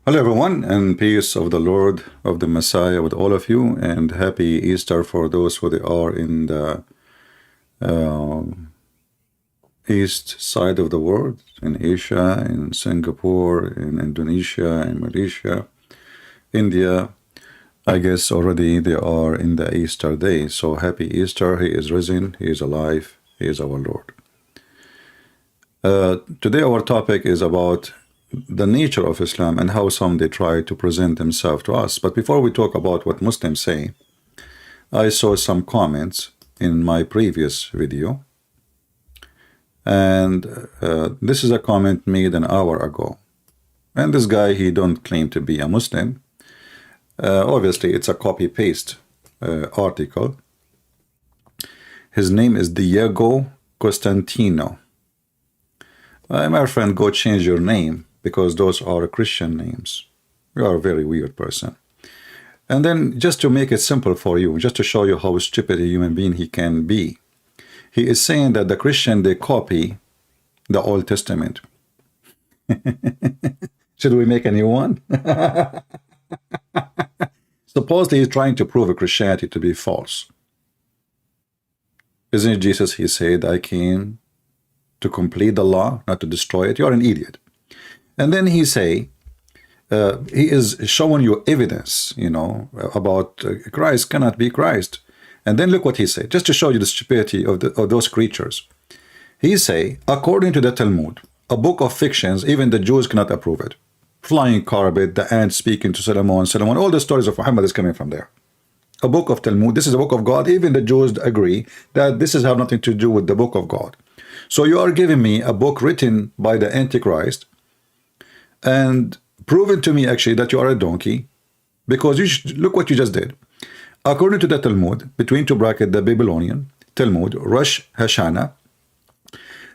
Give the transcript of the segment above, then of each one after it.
Hello, everyone, and peace of the Lord, of the Messiah with all of you, and happy Easter for those who they are in the uh, east side of the world, in Asia, in Singapore, in Indonesia, in Malaysia, India. I guess already they are in the Easter day. So happy Easter. He is risen, He is alive, He is our Lord. Today, our topic is about the nature of Islam and how some they try to present themselves to us. But before we talk about what Muslims say, I saw some comments in my previous video, and this is a comment made an hour ago. And this guy, he don't claim to be a Muslim. Obviously, it's a copy-paste article. His name is Diego Costantino. My friend, go change your name, because those are Christian names. You are a very weird person. And then, just to make it simple for you, just to show you how stupid a human being he can be, he is saying that the Christian, they copy the Old Testament. Should we make a new one? Supposedly he's trying to prove Christianity to be false. Isn't it Jesus, he said, I came to complete the law, not to destroy it? You're an idiot. And then he say, he is showing you evidence, about Christ cannot be Christ. And then look what he said, just to show you the stupidity of those creatures. He say, according to the Talmud, a book of fictions, even the Jews cannot approve it. Flying carpet, the ant speaking to Solomon, all the stories of Muhammad is coming from there. A book of Talmud, this is a book of God. Even the Jews agree that this has nothing to do with the book of God. So you are giving me a book written by the Antichrist and proving to me actually that you are a donkey, because look what you just did. According to the Talmud, between two brackets, the Babylonian Talmud, Rosh Hashanah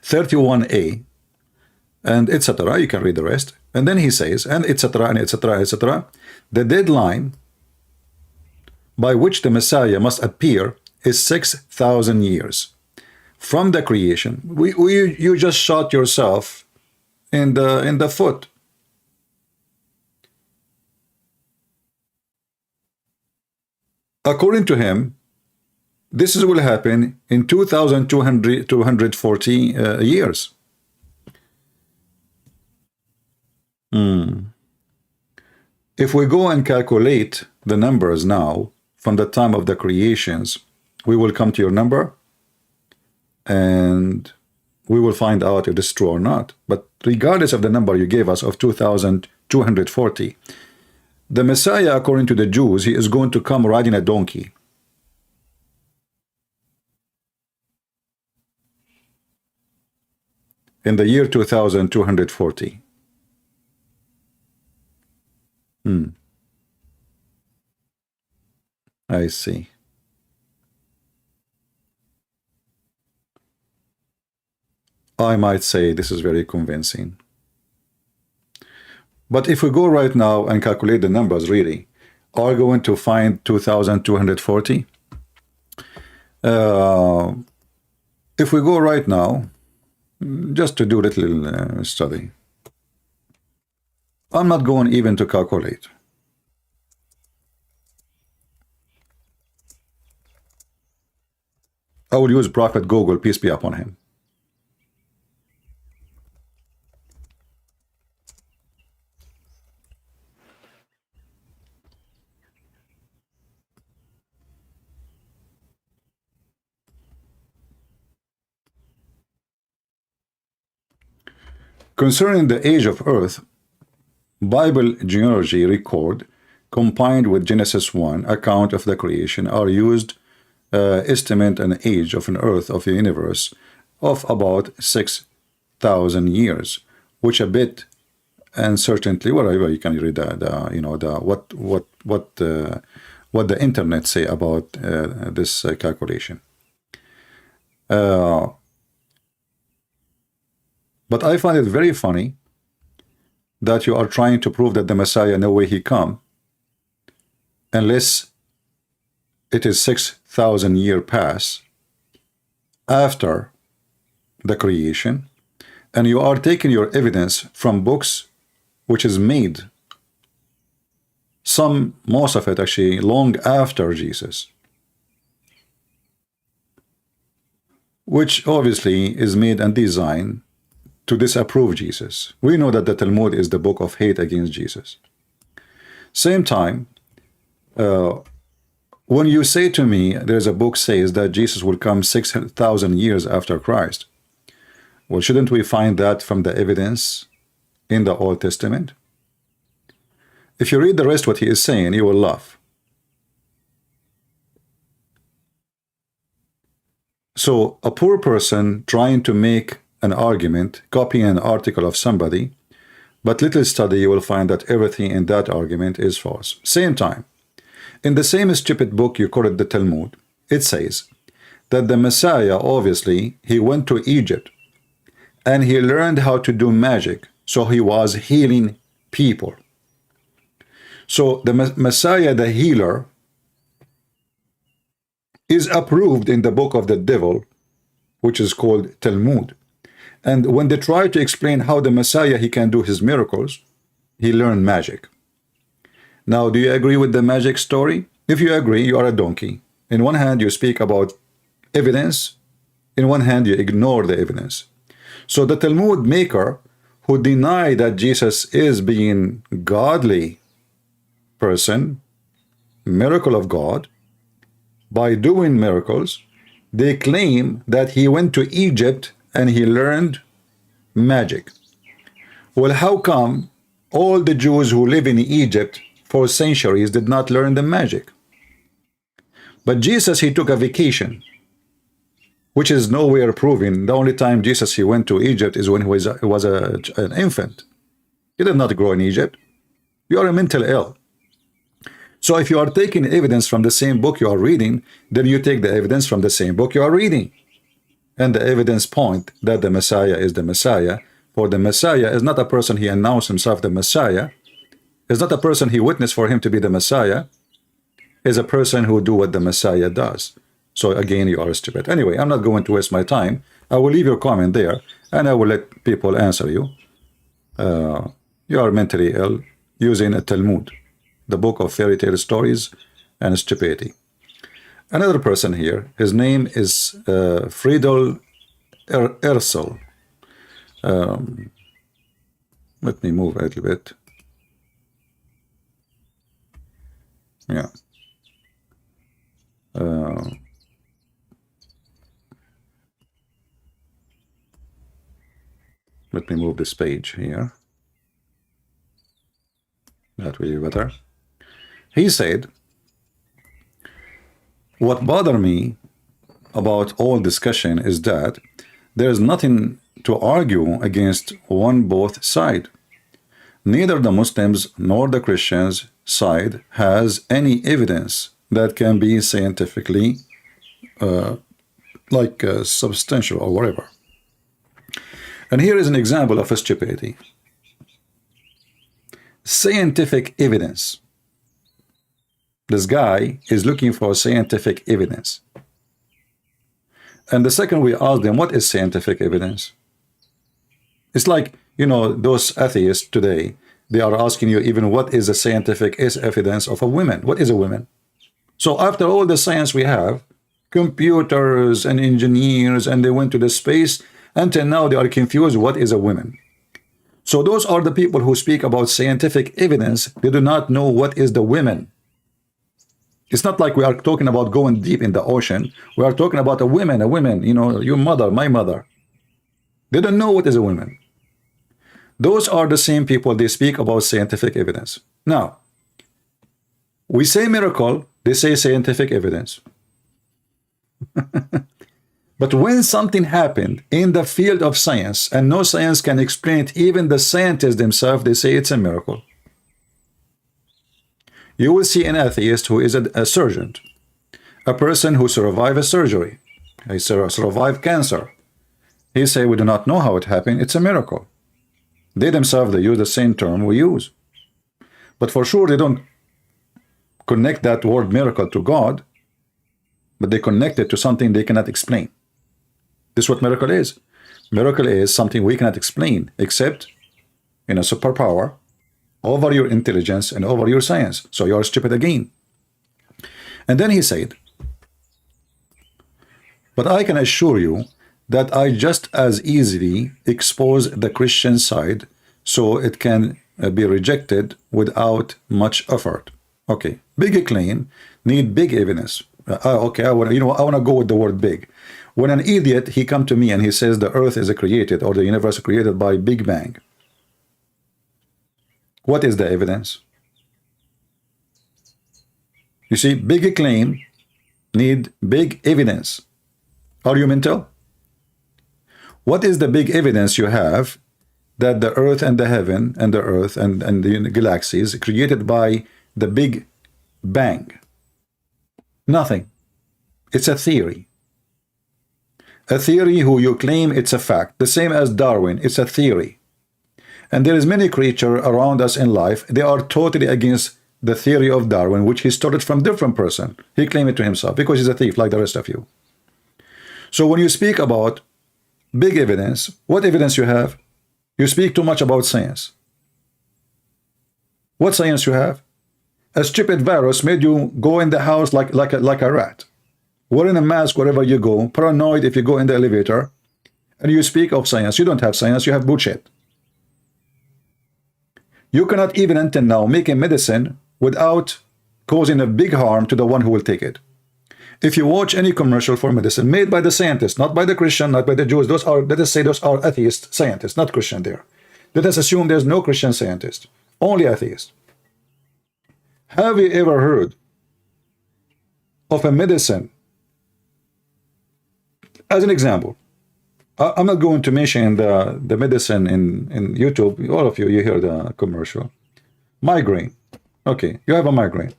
31a, and etc. You can read the rest. And then he says, and etc. and etc. etc. The deadline by which the Messiah must appear is 6,000 years from the creation. You just shot yourself in the foot. According to him, this will happen in 2,240 years. If we go and calculate the numbers now from the time of the creations, we will come to your number and we will find out if this is true or not. But regardless of the number you gave us of 2,240, the Messiah, according to the Jews, he is going to come riding a donkey. In the year 2,240. I see. I might say this is very convincing. But if we go right now and calculate the numbers, really, are we going to find 2,240? If we go right now, just to do a little study, I'm not going even to calculate. I will use Prophet Google, peace be upon him. Concerning the age of earth, Bible genealogy record combined with Genesis 1 account of the creation are used estimate an age of an earth of the universe of about 6,000 years, which a bit uncertainly, whatever you can read what the internet say about this calculation. But I find it very funny that you are trying to prove that the Messiah, no way he come, unless it is 6,000 year pass after the creation, and you are taking your evidence from books which is made most of it actually long after Jesus, which obviously is made and designed to disapprove Jesus. We know that the Talmud is the book of hate against Jesus. Same time, when you say to me, there's a book says that Jesus will come 6,000 years after Christ, well, shouldn't we find that from the evidence in the Old Testament? If you read the rest what he is saying, you will laugh. So a poor person trying to make an argument, copying an article of somebody, but little study, you will find that everything in that argument is false. Same time, in the same stupid book you call it the Talmud, it says that the Messiah, obviously, he went to Egypt and he learned how to do magic, so he was healing people. So the Messiah, the healer, is approved in the book of the devil, which is called Talmud. And when they try to explain how the Messiah, he can do his miracles, he learned magic. Now, do you agree with the magic story? If you agree, you are a donkey. In one hand, you speak about evidence. In one hand, you ignore the evidence. So the Talmud maker who deny that Jesus is being godly person, miracle of God, by doing miracles, they claim that he went to Egypt and he learned magic. Well, how come all the Jews who live in Egypt for centuries did not learn the magic? But Jesus, he took a vacation, which is nowhere proven. The only time Jesus he went to Egypt is when he was an infant. He did not grow in Egypt. You are mentally ill. So if you are taking evidence from the same book you are reading, then you take the evidence from the same book you are reading. And the evidence point that the Messiah is the Messiah. For the Messiah is not a person he announced himself the Messiah. Is not a person he witnessed for him to be the Messiah. Is a person who do what the Messiah does. So again, you are stupid. Anyway, I'm not going to waste my time. I will leave your comment there, and I will let people answer you. You are mentally ill using a Talmud, the book of fairy tale stories and stupidity. Another person here, his name is Friedel Ersel. Let me move a little bit. Yeah. Let me move this page here. That will be better. He said, what bothered me about all discussion is that there is nothing to argue against both side. Neither the Muslims nor the Christians side has any evidence that can be scientifically substantial or whatever. And here is an example of a stupidity. Scientific evidence. This guy is looking for scientific evidence. And the second we ask them, what is scientific evidence? It's like, you know, those atheists today, they are asking you even what is the scientific evidence of a woman? What is a woman? So after all the science we have, computers and engineers, and they went to the space, until now they are confused what is a woman. So those are the people who speak about scientific evidence. They do not know what is the women. It's not like we are talking about going deep in the ocean. We are talking about a woman, you know, your mother, my mother. They don't know what is a woman. Those are the same people, they speak about scientific evidence. Now, we say miracle, they say scientific evidence. But when something happened in the field of science and no science can explain it, even the scientists themselves, they say it's a miracle. You will see an atheist who is a surgeon, a person who survived a surgery, he survived cancer. He say we do not know how it happened, it's a miracle. They themselves, they use the same term we use. But for sure they don't connect that word miracle to God, but they connect it to something they cannot explain. This is what miracle is. Miracle is something we cannot explain except in a superpower over your intelligence and over your science. So you are stupid again. And then he said, but I can assure you that I just as easily expose the Christian side so it can be rejected without much effort. Okay, big claim, need big evidence. Okay, I want to go with the word big. When an idiot, he come to me and he says the earth is created or the universe is created by Big Bang. What is the evidence? You see, big claim need big evidence. Are you mental? What is the big evidence you have that the earth and the heaven and the earth and the galaxies created by the Big Bang? Nothing. It's a theory. A theory who you claim it's a fact. The same as Darwin, it's a theory. And there is many creatures around us in life, they are totally against the theory of Darwin, which he stole it from different person. He claimed it to himself because he's a thief like the rest of you. So when you speak about big evidence, what evidence you have? You speak too much about science. What science you have? A stupid virus made you go in the house like a rat. Wearing a mask wherever you go, paranoid if you go in the elevator, and you speak of science. You don't have science, you have bullshit. You cannot even until now make a medicine without causing a big harm to the one who will take it. If you watch any commercial for medicine made by the scientists, not by the Christian, not by the Jews, those are, let us say those are atheist scientists, not Christian there. Let us assume there's no Christian scientist, only atheist. Have you ever heard of a medicine? As an example, I'm not going to mention the medicine in YouTube. All of you, you hear the commercial. Migraine. Okay, you have a migraine.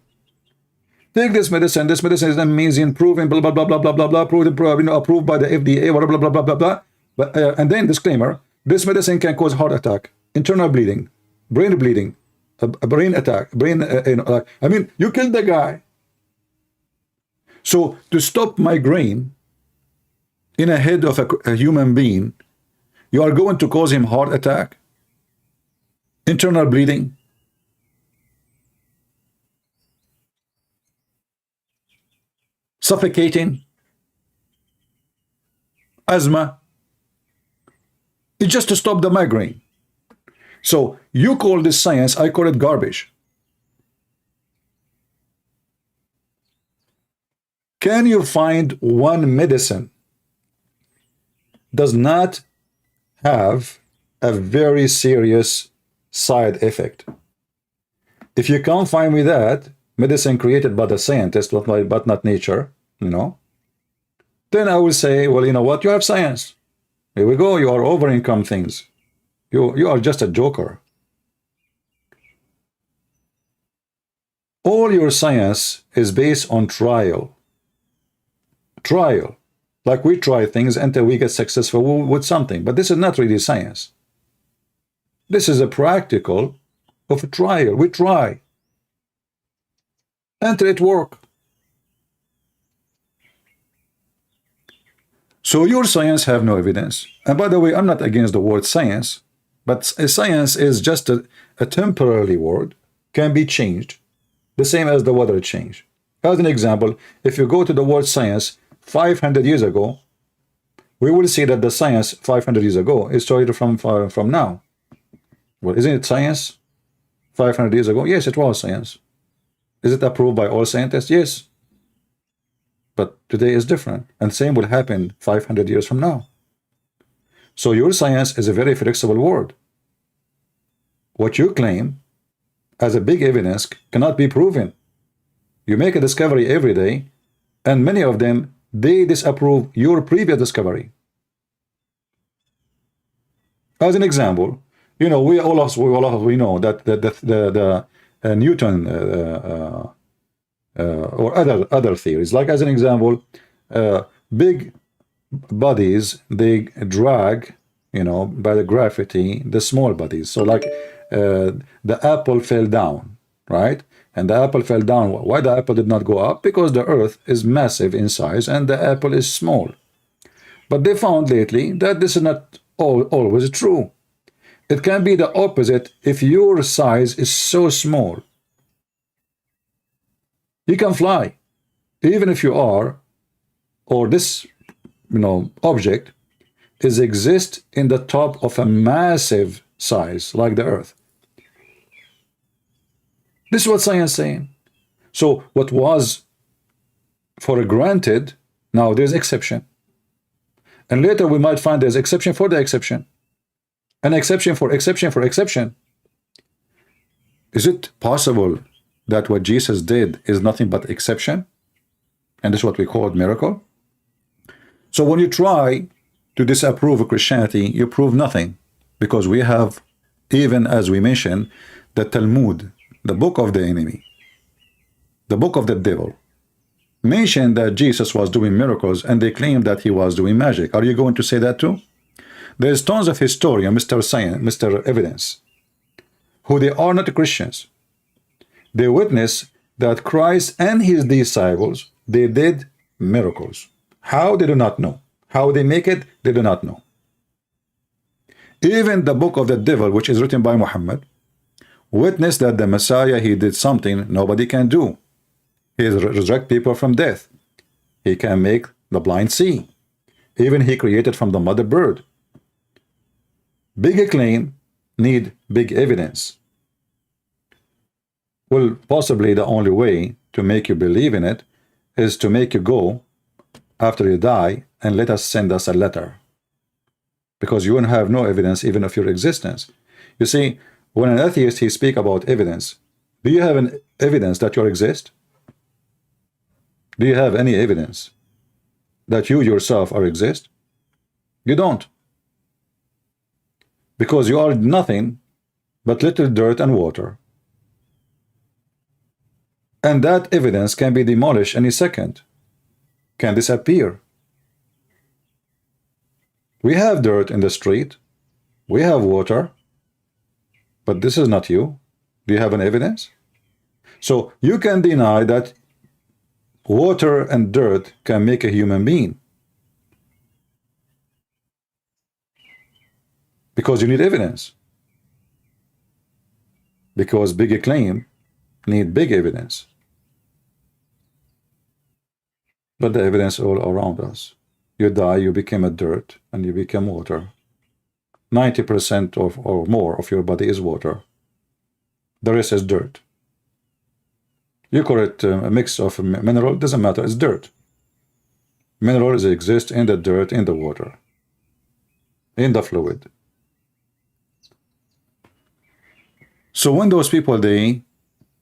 Take this medicine. This medicine is amazing, proven, blah, blah, blah, blah, blah, blah, blah, approved by the FDA, blah, blah, blah, blah, blah, blah. But, and then disclaimer, this medicine can cause heart attack, internal bleeding, brain bleeding, a brain attack, I mean, you killed the guy. So to stop migraine in a head of a human being, you are going to cause him heart attack, internal bleeding, suffocating, asthma. It's just to stop the migraine. So you call this science, I call it garbage. Can you find one medicine does not have a very serious side effect? If you can't find me that medicine created by the scientist but not nature, then I will say, well, you know what, you have science. Here we go, you are over-income things. You are just a joker. All your science is based on trial. Trial. Like we try things until we get successful with something. But this is not really science. This is a practical of a trial. We try until it works. So your science have no evidence. And by the way, I'm not against the word science, but science is just a temporary word, can be changed, the same as the weather change. As an example, if you go to the word science 500 years ago, we will see that the science 500 years ago is started from now. Well, isn't it science 500 years ago? Yes, it was science. Is it approved by all scientists? Yes. But today is different. And same will happen 500 years from now. So your science is a very flexible word. What you claim as a big evidence cannot be proven. You make a discovery every day, and many of them, they disapprove your previous discovery. As an example, we know that the Newton or other theories, like as an example, big bodies, they drag, by the gravity, the small bodies. So like the apple fell down, right? And the apple fell down. Why the apple did not go up? Because the earth is massive in size and the apple is small. But they found lately that this is not always true. It can be the opposite if your size is so small. You can fly, even if you are, or this, object is exist in the top of a massive size like the Earth. This is what science is saying. So what was for granted, now there's exception. And later we might find there's exception for the exception. An exception for exception for exception. Is it possible that what Jesus did is nothing but exception? And this is what we call miracle? So when you try to disapprove of Christianity, you prove nothing. Because we have, even as we mentioned, the Talmud, the book of the enemy, the book of the devil, mentioned that Jesus was doing miracles, and they claim that he was doing magic. Are you going to say that too? There's tons of historian, Mr. Science, Mr. Evidence, who they are not Christians. They witness that Christ and his disciples, they did miracles. How? They do not know. How they make it? They do not know. Even the book of the devil, which is written by Muhammad, witnessed that the Messiah, he did something nobody can do. He resurrect people from death. He can make the blind see. Even he created from the mother bird. Big claim need big evidence. Well, possibly the only way to make you believe in it is to make you go after you die and let us send us a letter. Because you won't have no evidence even of your existence. You see, when an atheist, he speak about evidence, do you have an evidence that you exist? Do you have any evidence that you yourself are exist? You don't. Because you are nothing but little dirt and water. And that evidence can be demolished any second, can disappear. We have dirt in the street, we have water, but this is not you. Do you have an evidence? So you can deny that water and dirt can make a human being, because you need evidence. Because big claim need big evidence. But the evidence all around us. You die, you become a dirt, and you become water. 90% or more of your body is water. The rest is dirt. You call it a mix of mineral, doesn't matter, it's dirt. Minerals exist in the dirt, in the water, in the fluid. So when those people, they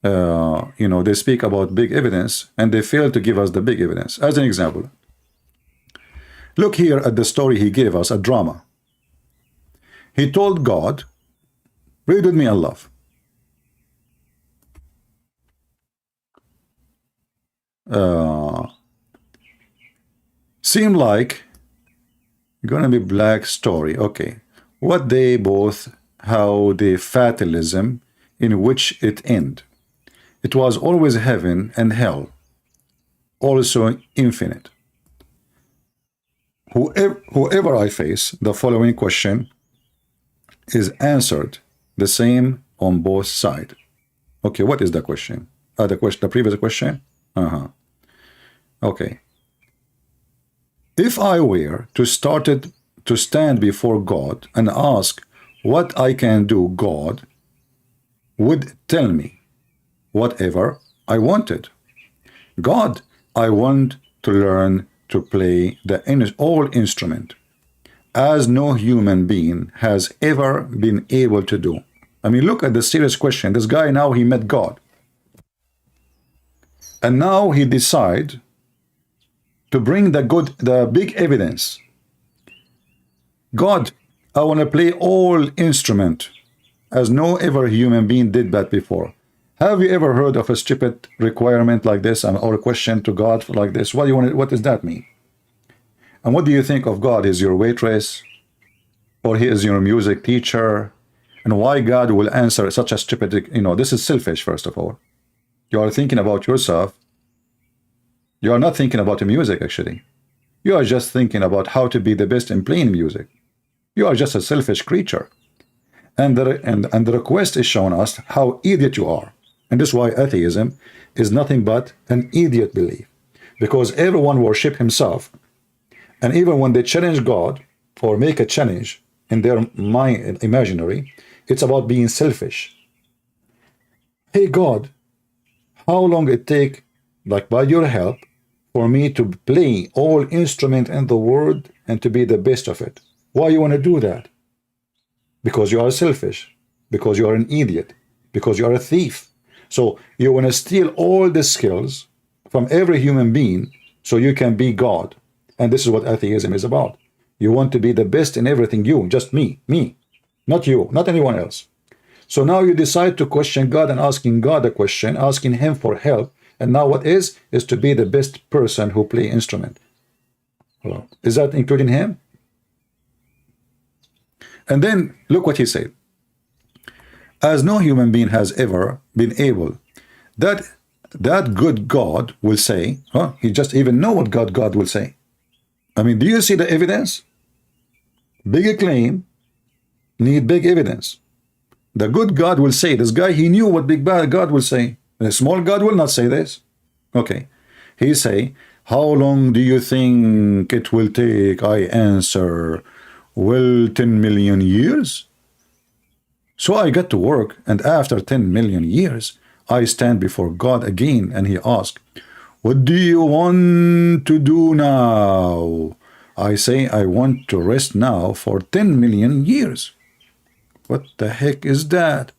they speak about big evidence, and they fail to give us the big evidence. As an example, look here at the story he gave us, a drama. He told God, read with me, Allah. Seem like gonna be black story. Okay, what they both, how the fatalism in which it end. It was always heaven and hell, also infinite. Whoever I face, the following question is answered the same on both sides. Okay, what is the question? The previous question? Okay. If I were to stand before God and ask what I can do, God would tell me whatever I wanted. God, I want to learn to play all instrument, as no human being has ever been able to do. I mean, look at the serious question. This guy now, he met God. And now he decide to bring the big evidence. God, I want to play all instrument, as no ever human being did that before. Have you ever heard of a stupid requirement like this, or a question to God like this? What does that mean? And what do you think of God? Is your waitress, or he is your music teacher? And why God will answer such a stupid, this is selfish, first of all. You are thinking about yourself. You are not thinking about the music, actually. You are just thinking about how to be the best in playing music. You are just a selfish creature. And the request is showing us how idiot you are. And this is why atheism is nothing but an idiot belief. Because everyone worship himself. And even when they challenge God or make a challenge in their mind, imaginary, it's about being selfish. Hey God, how long it take, like by your help, for me to play all instrument in the world and to be the best of it? Why you want to do that? Because you are selfish, because you are an idiot, because you are a thief. So you want to steal all the skills from every human being so you can be God. And this is what atheism is about. You want to be the best in everything, you, just me, not you, not anyone else. So now you decide to question God and asking God a question, asking him for help. And now what is to be the best person who play instrument. Well, is that including him? And then look what he said. As no human being has ever been able, that good God will say, huh? He just even know what God will say. I mean, do you see the evidence? Big claim, need big evidence. The good God will say, this guy, he knew what big bad God will say. The small God will not say this. Okay. He say, how long do you think it will take? I answer, well, 10 million years. So I got to work, and after 10 million years, I stand before God again, and he asks, what do you want to do now? I say, I want to rest now for 10 million years. What the heck is that?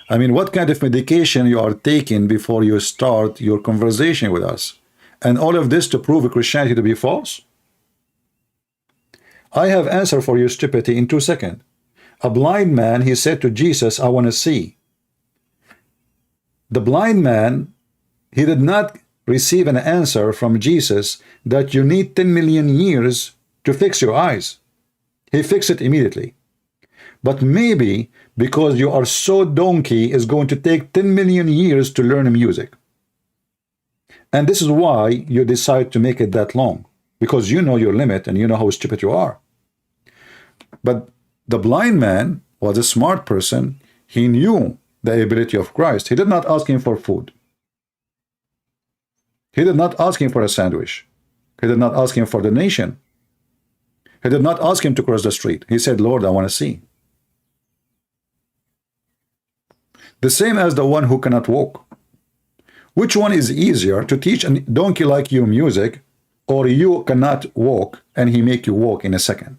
I mean, what kind of medication you are taking before you start your conversation with us? And all of this to prove Christianity to be false? I have answer for your stupidity in 2 seconds. A blind man, he said to Jesus, I want to see. The blind man, he did not receive an answer from Jesus that you need 10 million years to fix your eyes. He fixed it immediately. But maybe because you are so donkey, it's going to take 10 million years to learn music. And this is why you decide to make it that long, because you know your limit and you know how stupid you are. But the blind man was a smart person. He knew the ability of Christ. He did not ask him for food. He did not ask him for a sandwich. He did not ask him for donation. He did not ask him to cross the street. He said, Lord, I want to see. The same as the one who cannot walk. Which one is easier, to teach a donkey like you music, or you cannot walk and he make you walk in a second?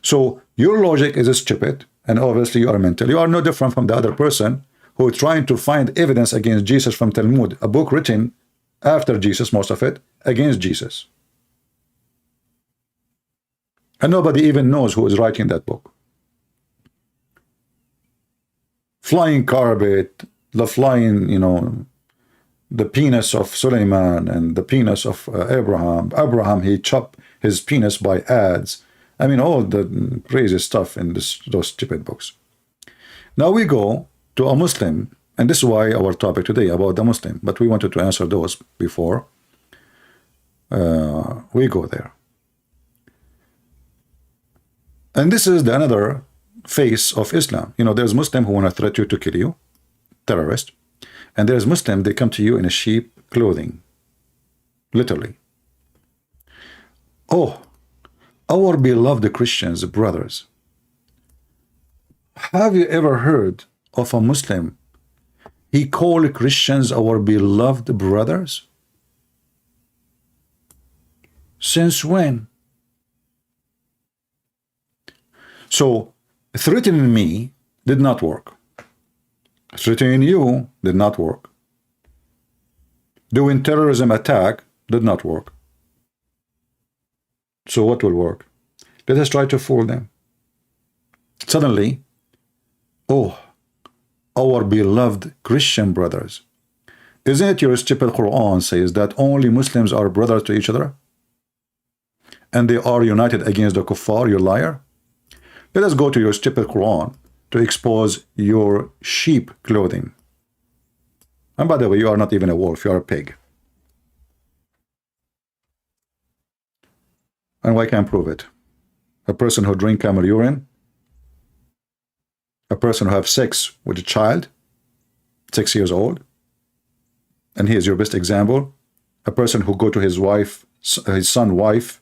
So your logic is stupid, and obviously you are mental. You are no different from the other person who is trying to find evidence against Jesus from Talmud, a book written after Jesus, most of it, against Jesus. And nobody even knows who is writing that book. Flying carpet, the flying, the penis of Suleiman and the penis of Abraham. Abraham, he chopped his penis by ads. I mean, all the crazy stuff in those stupid books. Now we go to a Muslim, and this is why our topic today about the Muslim, but we wanted to answer those before we go there. And this is another face of Islam. There's Muslim who want to threaten you to kill you, terrorist, and there's Muslim, they come to you in a sheep clothing, literally. Oh, our beloved Christians, brothers, have you ever heard of a Muslim? He called Christians our beloved brothers? Since when? So, threatening me did not work. Threatening you did not work. Doing terrorism attack did not work. So what will work? Let us try to fool them. Suddenly, oh, our beloved Christian brothers. Isn't it your stupid Quran says that only Muslims are brothers to each other? And they are united against the kuffar, you liar? Let us go to your stupid Quran to expose your sheep clothing. And by the way, you are not even a wolf, you are a pig. And I can prove it. A person who drink camel urine? A person who have sex with a child, 6 years old? And he is your best example. A person who go to his son wife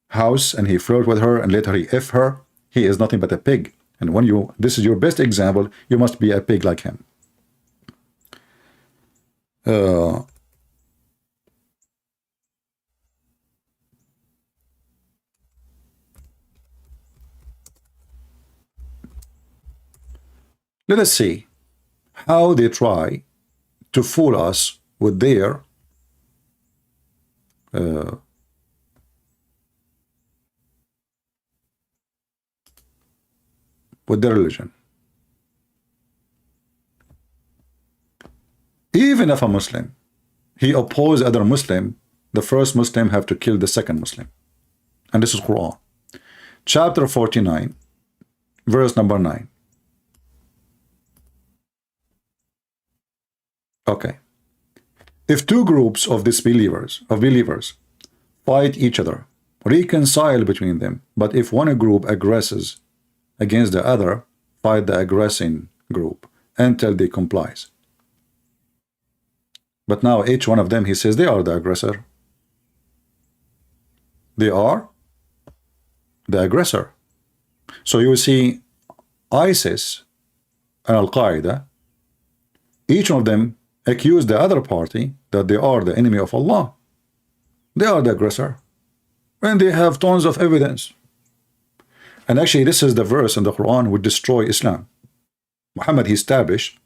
house and he flirt with her and later he F her, he is nothing but a pig. And when this is your best example, you must be a pig like him. Let us see how they try to fool us with their religion. Even if a Muslim, he opposes other Muslim, the first Muslim have to kill the second Muslim. And this is Quran. Chapter 49, verse number 9. Okay. If two groups of disbelievers, fight each other, reconcile between them, but if one group aggresses against the other, fight the aggressing group until they complies. But now each one of them, he says they are the aggressor. They are the aggressor. So you will see ISIS and Al-Qaeda, each of them accuse the other party that they are the enemy of Allah. They are the aggressor. And they have tons of evidence. And actually, this is the verse in the Quran would destroy Islam. Muhammad, he established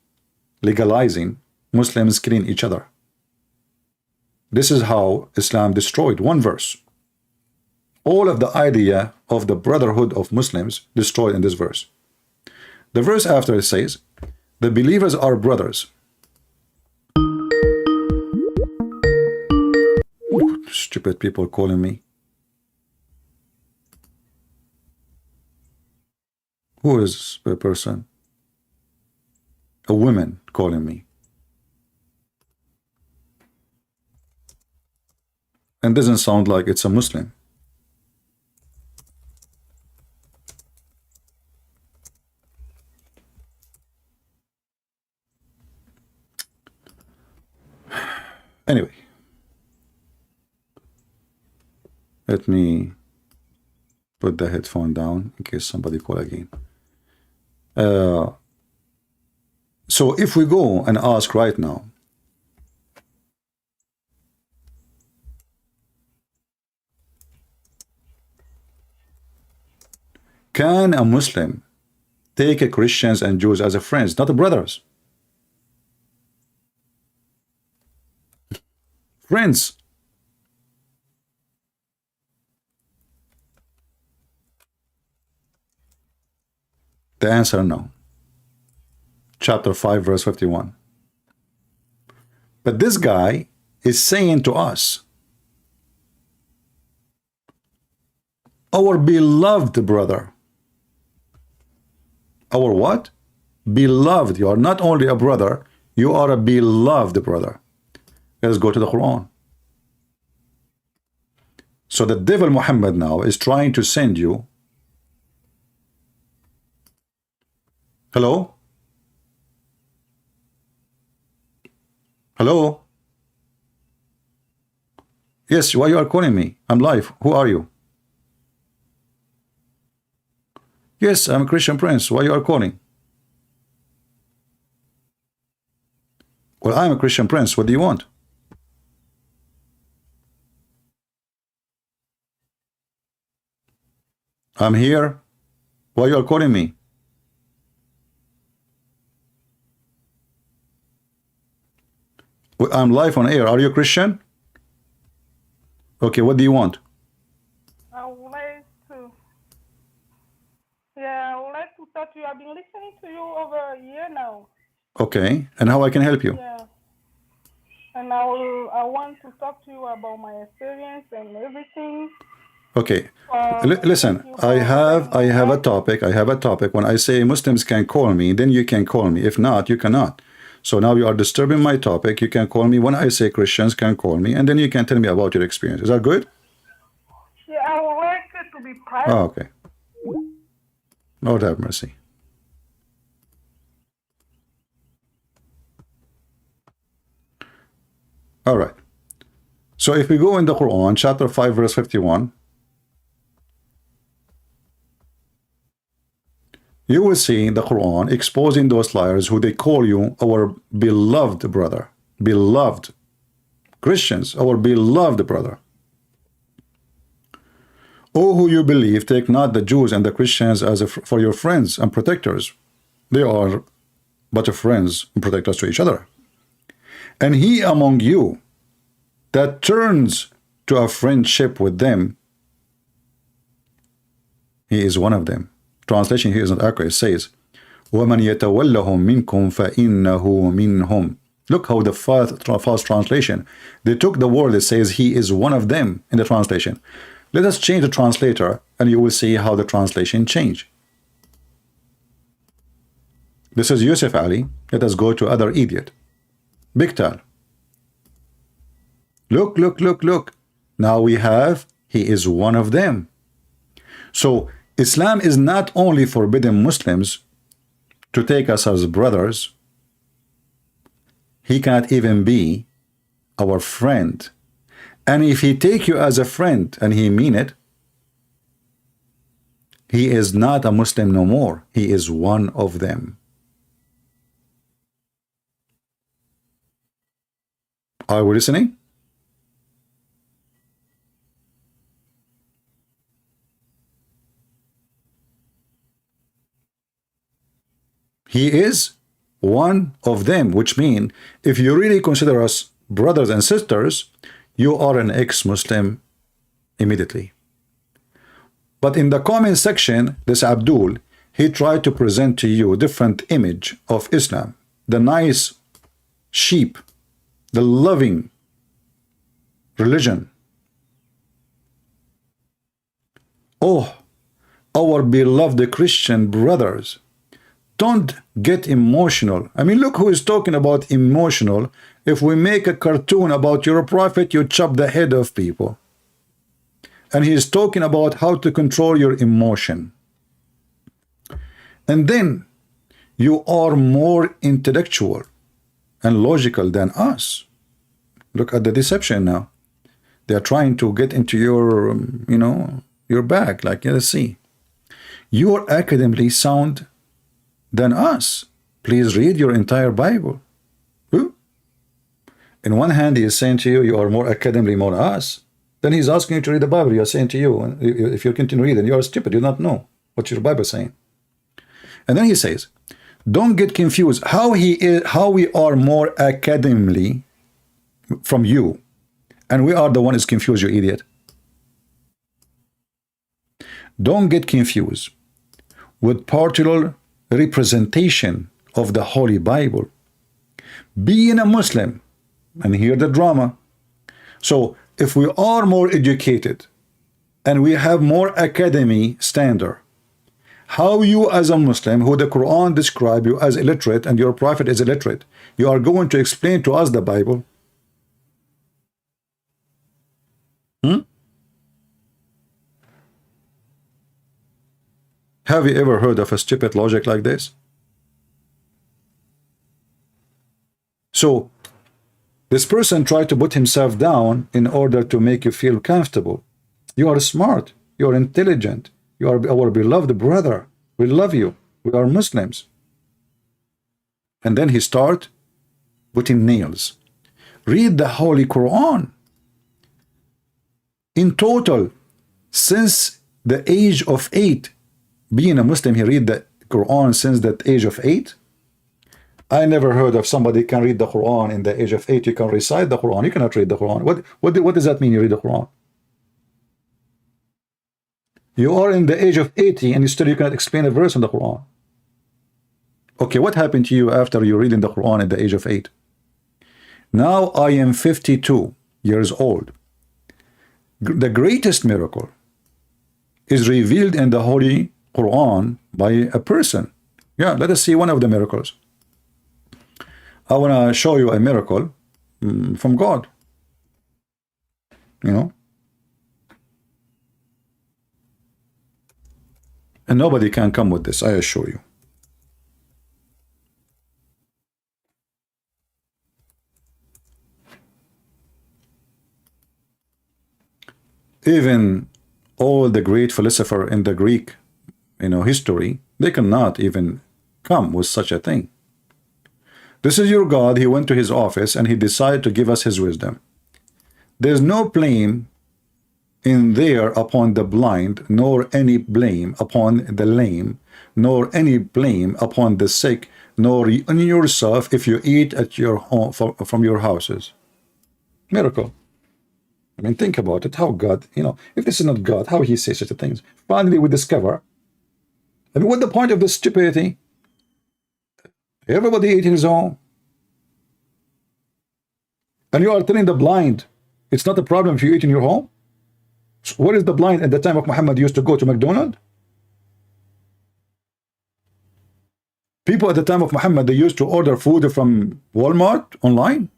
legalizing Muslims killing each other. This is how Islam destroyed. One verse. All of the idea of the brotherhood of Muslims destroyed in this verse. The verse after it says, the believers are brothers. Ooh, stupid people calling me. Who is the person? A woman calling me. And doesn't sound like it's a Muslim. Anyway. Let me put the headphone down in case somebody call again. So if we go and ask right now, can a Muslim take a Christians and Jews as a friends, not a brothers? Friends. The answer, no. Chapter 5, verse 51. But this guy is saying to us, our beloved brother. Our what? Beloved. You are not only a brother, you are a beloved brother. Let's go to the Quran. So the devil Muhammad now is trying to send you. Hello? Hello? Yes, why you are calling me? I'm live. Who are you? Yes, I'm a Christian Prince. Why you are calling? Well, I'm a Christian Prince. What do you want? I'm here. Why you are calling me? I'm live on air. Are you a Christian? Okay, what do you want? I would like to. Yeah, I would like to talk to you. I've been listening to you over a year now. Okay, and how I can help you? Yeah. And I want to talk to you about my experience and everything. Okay. Listen, I have a topic. I have a topic. When I say Muslims can call me, then you can call me. If not, you cannot. So now you are disturbing my topic. You can call me when I say Christians can call me, and then you can tell me about your experience. Is that good? Yeah, I would like to be private. Oh, okay. Lord have mercy. All right. So if we go in the Quran, chapter 5, verse 51, you will see the Quran exposing those liars who they call you our beloved brother, beloved Christians, our beloved brother. O who you believe, take not the Jews and the Christians as for your friends and protectors. They are but friends and protectors to each other. And he among you that turns to a friendship with them, he is one of them. Translation here is not accurate. It says, وَمَنْ يَتَوَلَّهُمْ مِنْكُمْ فَإِنَّهُ مِنْهُمْ. Look how the false translation, they took the word that says he is one of them in the translation. Let us change the translator and you will see how the translation changed. This is Yusuf Ali. Let us go to other idiot. Bigtal. Look, look, look, look. Now we have, he is one of them. So Islam is not only forbidding Muslims to take us as brothers, he cannot even be our friend. And if he take you as a friend and he mean it, he is not a Muslim no more. He is one of them. Are we listening? He is one of them, which means if you really consider us brothers and sisters, you are an ex-Muslim immediately. But in the comment section, this Abdul, he tried to present to you a different image of Islam. The nice sheep, the loving religion. Oh, our beloved Christian brothers, don't get emotional. I mean, look who is talking about emotional. If we make a cartoon about your prophet, you chop the head of people. And he is talking about how to control your emotion. And then you are more intellectual and logical than us. Look at the deception now. They are trying to get into your, your bag. Like, let's see. You are academically sound than us. Please read your entire Bible. In one hand, he is saying to you, you are more academically more us. Then he's asking you to read the Bible. You are saying to you, if you continue reading, you are stupid. You do not know what your Bible is saying. And then he says, don't get confused. How we are more academically from you, and we are the one who's confused, you idiot. Don't get confused with partial representation of the Holy Bible. Being a Muslim, and hear the drama. So if we are more educated and we have more academy standard, how you as a Muslim, who the Quran describe you as illiterate and your prophet is illiterate, you are going to explain to us the Bible? Have you ever heard of a stupid logic like this? So this person tried to put himself down in order to make you feel comfortable. You are smart. You are intelligent. You are our beloved brother. We love you. We are Muslims. And then he start putting nails. Read the Holy Quran. In total, since the age of 8, being a Muslim, he read the Quran since that age of 8. I never heard of somebody can read the Quran in the age of 8. You can recite the Quran. You cannot read the Quran. What does that mean, you read the Quran? You are in the age of 80 and still you cannot explain a verse in the Quran. Okay, what happened to you after you reading the Quran at the age of 8? Now I am 52 years old. The greatest miracle is revealed in the Holy Quran by a person. Yeah, let us see one of the miracles. I want to show you a miracle from God. And nobody can come with this, I assure you. Even all the great philosopher in the Greek, history, they cannot even come with such a thing. This is your God. He went to his office and he decided to give us his wisdom. There's no blame in there upon the blind, nor any blame upon the lame, nor any blame upon the sick, nor on yourself if you eat at your home from your houses. Miracle. I mean, think about it. How God, if this is not God, how he says such a things? Finally, we discover. I mean, what's the point of this stupidity? Everybody eating his own. And you are telling the blind, it's not a problem if you eat in your home? So what is the blind at the time of Muhammad used to go to McDonald's? People at the time of Muhammad, they used to order food from Walmart online.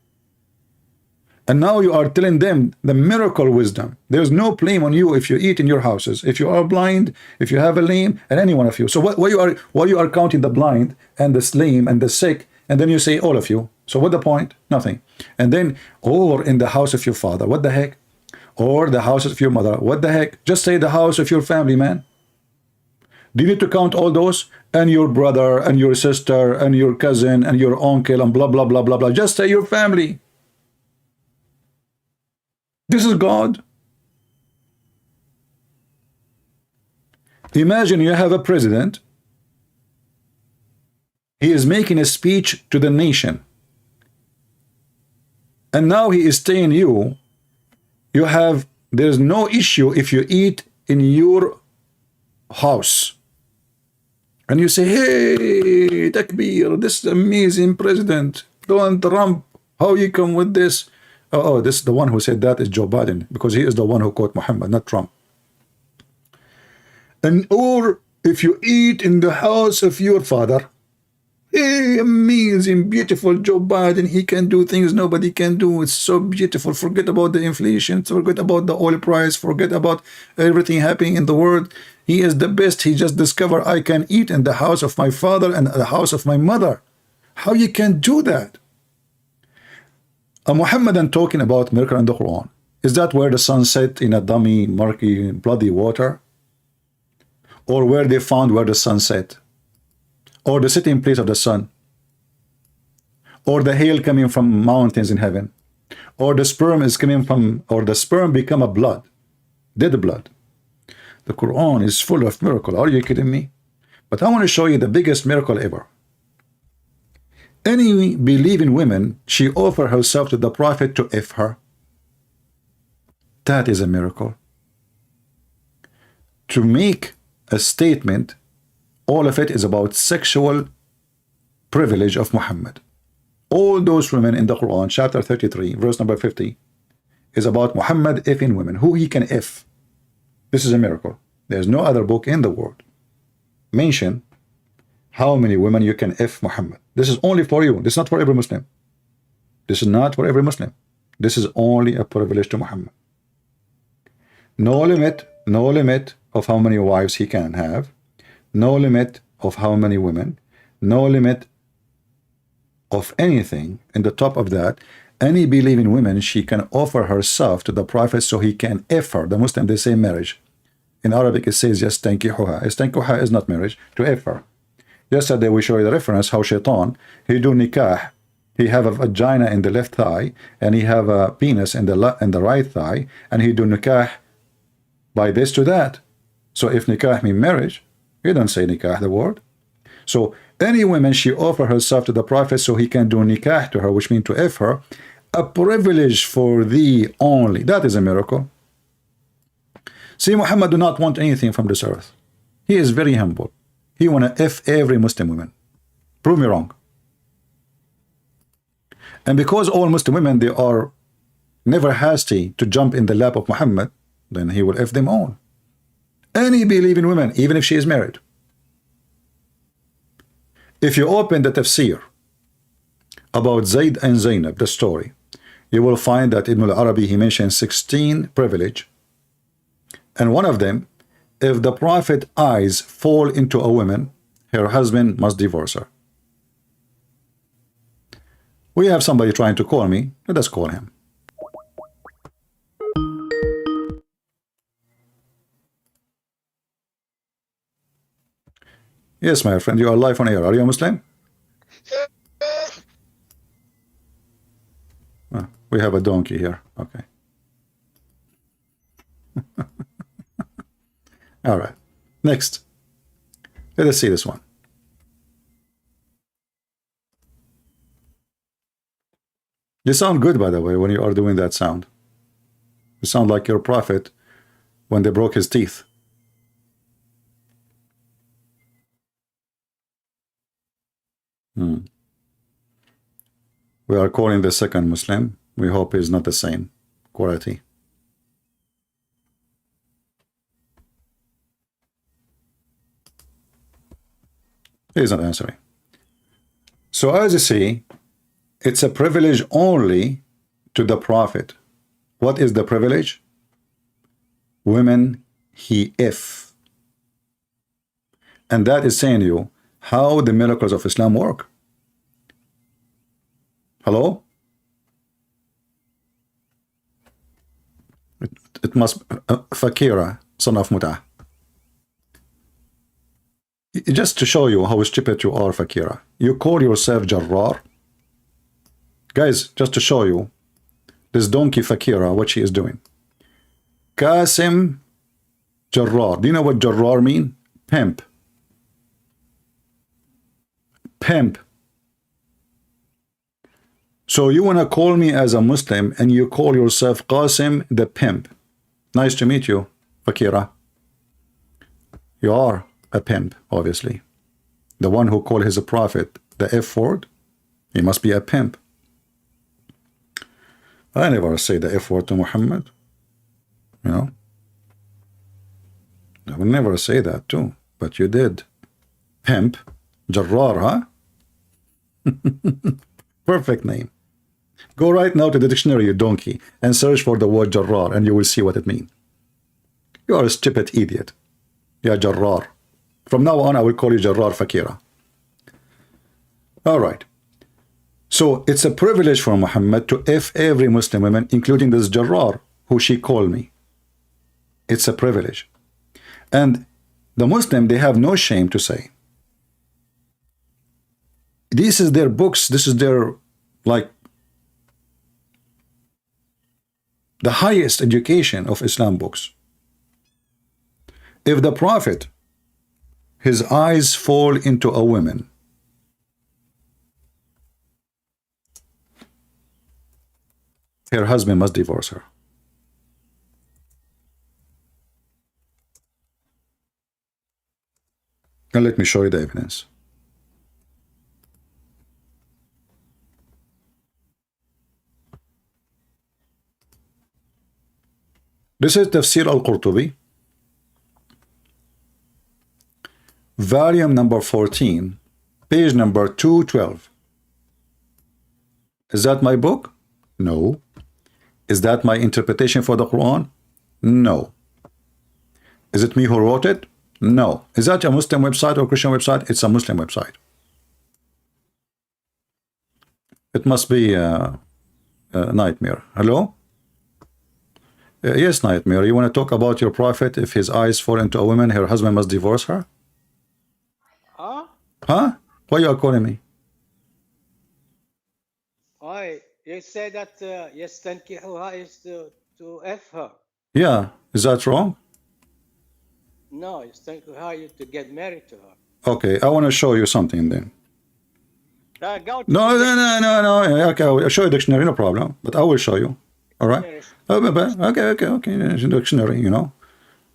And now you are telling them the miracle wisdom. There's no blame on you if you eat in your houses, if you are blind, if you have a lame, and any one of you. So why you are counting the blind and the lame and the sick, and then you say all of you. So what the point? Nothing. And then, or in the house of your father, what the heck? Or the house of your mother, what the heck? Just say the house of your family, man. Do you need to count all those? And your brother, and your sister, and your cousin, and your uncle, and blah, blah, blah, blah, blah. Just say your family. This is God. Imagine you have a president. He is making a speech to the nation. And now he is telling you, there's no issue if you eat in your house. And you say, hey, Takbir, this is amazing president. Donald Trump, how you come with this? Oh, this is the one who said that is Joe Biden, because he is the one who quote Muhammad, not Trump. And or if you eat in the house of your father, hey, amazing, beautiful Joe Biden, he can do things nobody can do. It's so beautiful. Forget about the inflation, forget about the oil price, forget about everything happening in the world. He is the best. He just discovered I can eat in the house of my father and the house of my mother. How you can do that? A Muhammadan talking about miracle in the Quran. Is that where the sun set in a dummy, murky, bloody water? Or where they found where the sun set? Or the sitting place of the sun? Or the hail coming from mountains in heaven? Or the sperm is coming from, or the sperm become a blood, dead blood. The Quran is full of miracle. Are you kidding me? But I want to show you the biggest miracle ever. Any believing woman, she offered herself to the Prophet to F her. That is a miracle. To make a statement, all of it is about sexual privilege of Muhammad. All those women in the Quran, chapter 33, verse number 50, is about Muhammad effing women, who he can F. This is a miracle. There's no other book in the world mention how many women you can F Muhammad. This is only for you. This is not for every Muslim. This is not for every Muslim. This is only a privilege to Muhammad. No limit of how many wives he can have. No limit of how many women. No limit of anything. In the top of that, any believing woman, she can offer herself to the Prophet so he can F her. The Muslim, they say marriage. In Arabic, it says yastankihuha. Yastankihuha is not marriage, to F her. Yesterday we showed you the reference how Shaitan, he do nikah. He have a vagina in the left thigh and he have a penis in the right thigh, and he do nikah by this to that. So if nikah mean marriage, you don't say nikah the word. So any woman, she offer herself to the Prophet so he can do nikah to her, which means to F her, a privilege for thee only. That is a miracle. See, Muhammad do not want anything from this earth. He is very humble. He want to F every Muslim woman. Prove me wrong. And because all Muslim women, they are never hasty to jump in the lap of Muhammad, then he will F them all. Any believing woman, even if she is married. If you open the tafsir about Zayd and Zainab, the story, you will find that Ibn al-Arabi, he mentioned 16 privilege, and one of them if the Prophet eyes fall into a woman, her husband must divorce her. We have somebody trying to call me. Let us call him. Yes, my friend, you are live on air. Are you a Muslim? We have a donkey here. Okay. All right. Next. Let us see this one. You sound good, by the way, when you are doing that sound. You sound like your prophet when they broke his teeth. We are calling the second Muslim. We hope he's not the same quality. He's not answering. So as you see, it's a privilege only to the Prophet. What is the privilege? Women he if. And that is saying to you how the miracles of Islam work. Hello? It must Fakira, son of Mut'ah. Just to show you how stupid you are, Fakira. You call yourself Jarrar. Guys, just to show you this donkey Fakira, what she is doing. Qasim Jarrar. Do you know what Jarrar mean? Pimp. Pimp. So you want to call me as a Muslim and you call yourself Qasim the pimp. Nice to meet you, Fakira. You are a pimp, obviously. The one who called his prophet the F word, he must be a pimp. I never say the F word to Muhammad. You know? I would never say that too, but you did. Pimp. Jarrar, huh? Perfect name. Go right now to the dictionary, you donkey, and search for the word Jarrar, and you will see what it means. You are a stupid idiot. Yeah, Jarrar. From now on, I will call you Jarrar Fakira. All right. So it's a privilege for Muhammad to F every Muslim woman, including this Jarrar, who she called me. It's a privilege. And the Muslim, they have no shame to say. This is their books. This is their, like, the highest education of Islam books. If the Prophet, his eyes fall into a woman, her husband must divorce her. And let me show you the evidence. This is Tafsir al-Qurtubi, volume number 14, page number 212. Is that my book? No. Is that my interpretation for the Quran? No. Is it me who wrote it? No. Is that a Muslim website or Christian website? It's a Muslim website. It must be a Nightmare. Hello? Yes, Nightmare. You want to talk about your prophet? If his eyes fall into a woman, her husband must divorce her? Huh? Huh? Why you are calling me? Why? You say that يستنكحها is to F her. Yeah. Is that wrong? No, يستنكحها is to get married to her. Okay. I want to show you something then. Go to No, the no, no, no, no. Okay, I'll show you dictionary, no problem. But I will show you. All right? Okay. Dictionary, you know.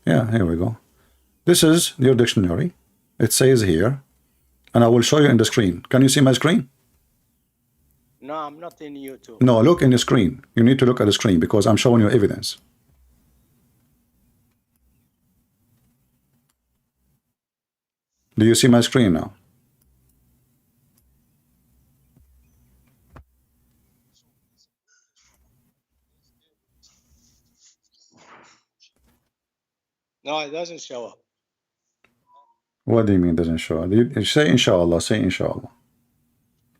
Yeah, here we go. This is your dictionary. It says here, and I will show you in the screen. Can you see my screen? No, I'm not in YouTube. No, look in the screen. You need to look at the screen because I'm showing you evidence. Do you see my screen now? No, it doesn't show up. What do you mean doesn't show up? You say inshallah, say inshallah.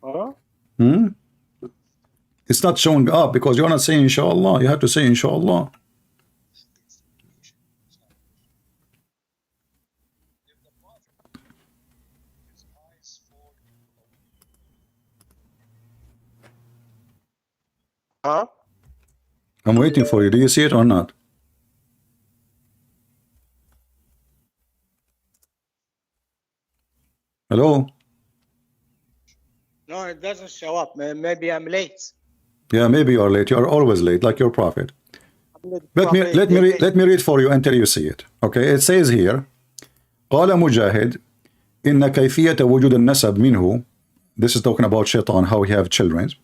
Huh? Hmm? It's not showing up because you're not saying inshallah. You have to say inshallah. Huh? I'm waiting for you. Do you see it or not? Hello? No, it doesn't show up. Maybe I'm late. Yeah, maybe you're late. You're always late, like your prophet. Let me read for you until you see it. Okay, it says here قال مجاهد إن كيفية وجود النسب منه. This is talking about shaitan, how he have children.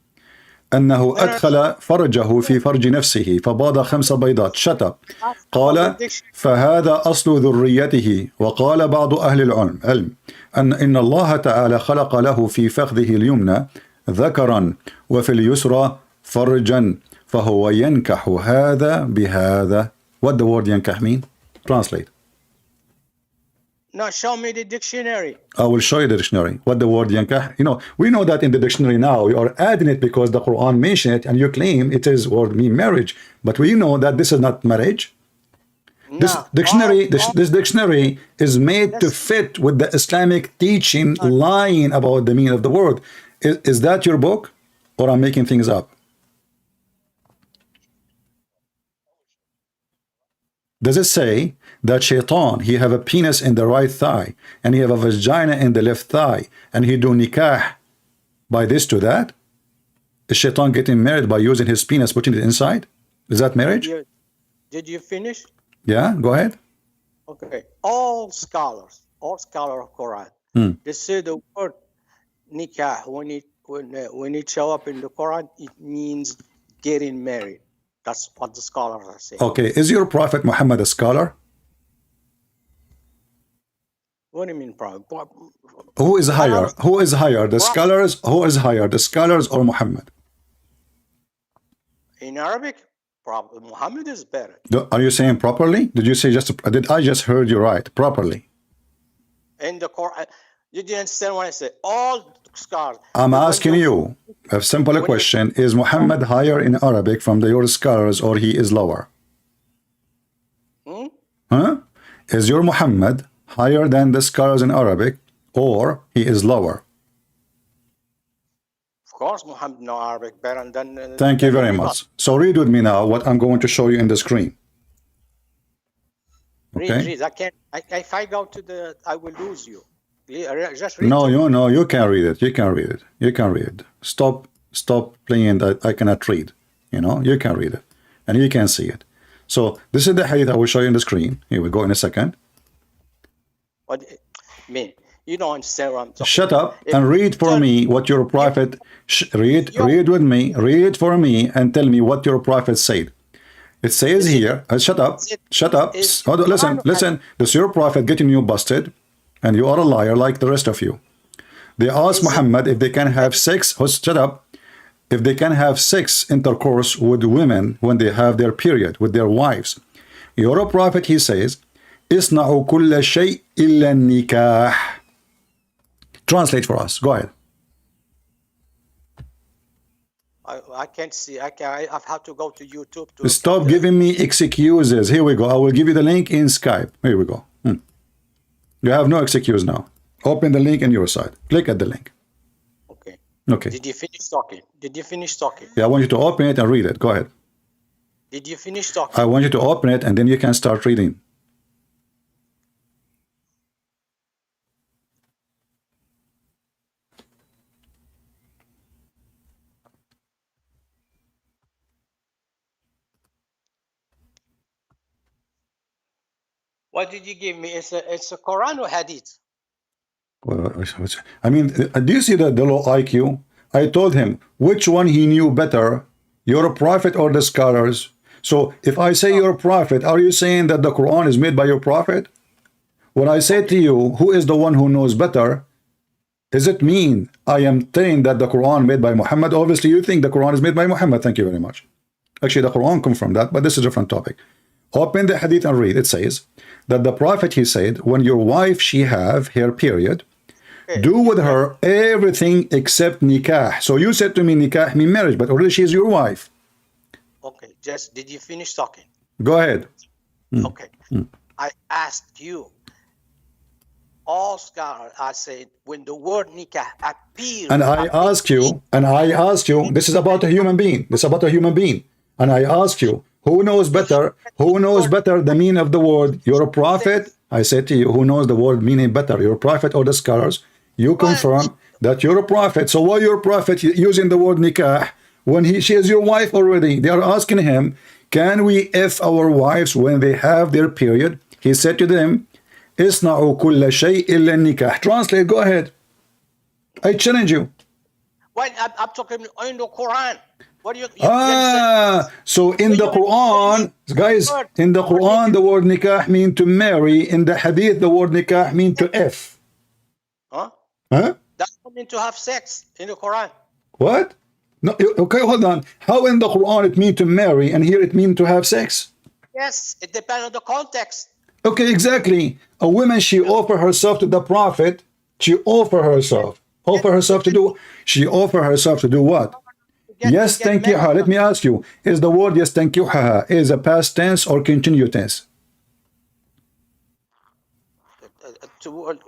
أنه أدخل فرجه في فرج نفسه فباض 5 بيضات. Shut up. قال فهذا أصل ذريته. وقال بعض أهل العلم إن الله تعالى خلق له في فخذه اليمنى ذكرا وفي اليسرى فرجا فهو ينكح هذا بهذا. What the word ينكح mean? Translate. No, show me the dictionary. I will show you the dictionary. What the word yankah? You know, we know that in the dictionary now. You are adding it because the Quran mentioned it, and you claim it is word mean marriage. But we know that this is not marriage. No. This dictionary, this dictionary is made to fit with the Islamic teaching, lying about the meaning of the word. Is that your book, or I'm making things up? Does it say that shaitan, he have a penis in the right thigh and he have a vagina in the left thigh and he do nikah by this to that? Is shaitan getting married by using his penis, putting it inside? Is that marriage? Did you finish? Yeah, go ahead. Okay. All scholars of Quran, they say the word nikah when it show up in the Quran, it means getting married. That's what the scholars are saying. Okay, is your prophet Muhammad a scholar? What do you mean, prophet? Who is higher? Who is higher? The scholars? Who is higher? The scholars or Muhammad? In Arabic, probably Muhammad is better. Are you saying properly? Did you say just? Did I just heard you right? Properly? In the Quran, you didn't understand what I said. All scholars. I'm asking you a simple question: is Muhammad higher in Arabic from your scholars, or he is lower? Huh? Is your Muhammad higher than the scholars in Arabic, or he is lower? Of course, Muhammad knows Arabic better than. Thank you very much. So read with me now what I'm going to show you in the screen. Okay. Read. I can't. If I go to the, I will lose you. Just read. No, you can read it. You can read it. You can read it. Stop playing that I cannot read. You know, you can read it. And you can see it. So this is the hadith I will show you on the screen. Here we go in a second. What mean? You don't understand what I'm talking. Shut up and read for me what your prophet read with me. Read for me and tell me what your prophet said. It says here, shut up. Hold on, listen. This is your prophet getting you busted, and you are a liar like the rest of you. They asked Muhammad if they can have sex. Shut up. If they can have sex intercourse with women when they have their period, with their wives. Your prophet, he says, "Isna'u kulla shay illa nikah." Translate for us. Go ahead. I can't see. I've had to go to YouTube to stop giving me excuses. Here we go. I will give you the link in Skype. Here we go. You have no excuse now. Open the link on your side. Click at the link. Okay. Did you finish talking? Yeah, I want you to open it and read it. Go ahead. Did you finish talking? I want you to open it and then you can start reading. What did you give me? It's a Quran or Hadith? I mean, do you see the low IQ? I told him which one he knew better, your prophet or the scholars. So if I say your prophet, are you saying that the Quran is made by your prophet? When I say to you, who is the one who knows better, does it mean I am saying that the Quran made by Muhammad? Obviously, you think the Quran is made by Muhammad. Thank you very much. Actually, the Quran comes from that, but this is a different topic. Open the hadith and read. It says, that the Prophet, he said, when your wife, she have her period, Okay. do with her everything except nikah. So you said to me, nikah mean marriage, but already she is your wife. Okay, just did you finish talking? Go ahead. Okay. I asked you, all scholars, I said, when the word nikah appears, And I ask you, this is about a human being. This is about a human being. And I ask you, who knows better the meaning of the word? You're a prophet. I said to you, who knows the word meaning better? You're a prophet or the scholars? You confirm that you're a prophet. So why you're a prophet using the word nikah when she is your wife already? They are asking him, can we F our wives when they have their period? He said to them, Isna'u kulla shay illa nikah. Translate, go ahead. I challenge you. Well, I'm talking in the Quran. What do you So in the Quran, guys, in the Quran, the word nikah mean to marry. In the hadith, the word nikah mean to F. Huh? Huh? That's not mean to have sex in the Quran. What? No, okay, hold on. How in the Quran it mean to marry and here it mean to have sex? Yes, it depends on the context. Okay, exactly. A woman, she offer herself to the Prophet. She offer herself. She offer herself to do what? Yes, thank you. Let me ask you, is the word yes, thank you is a past tense or continuous tense?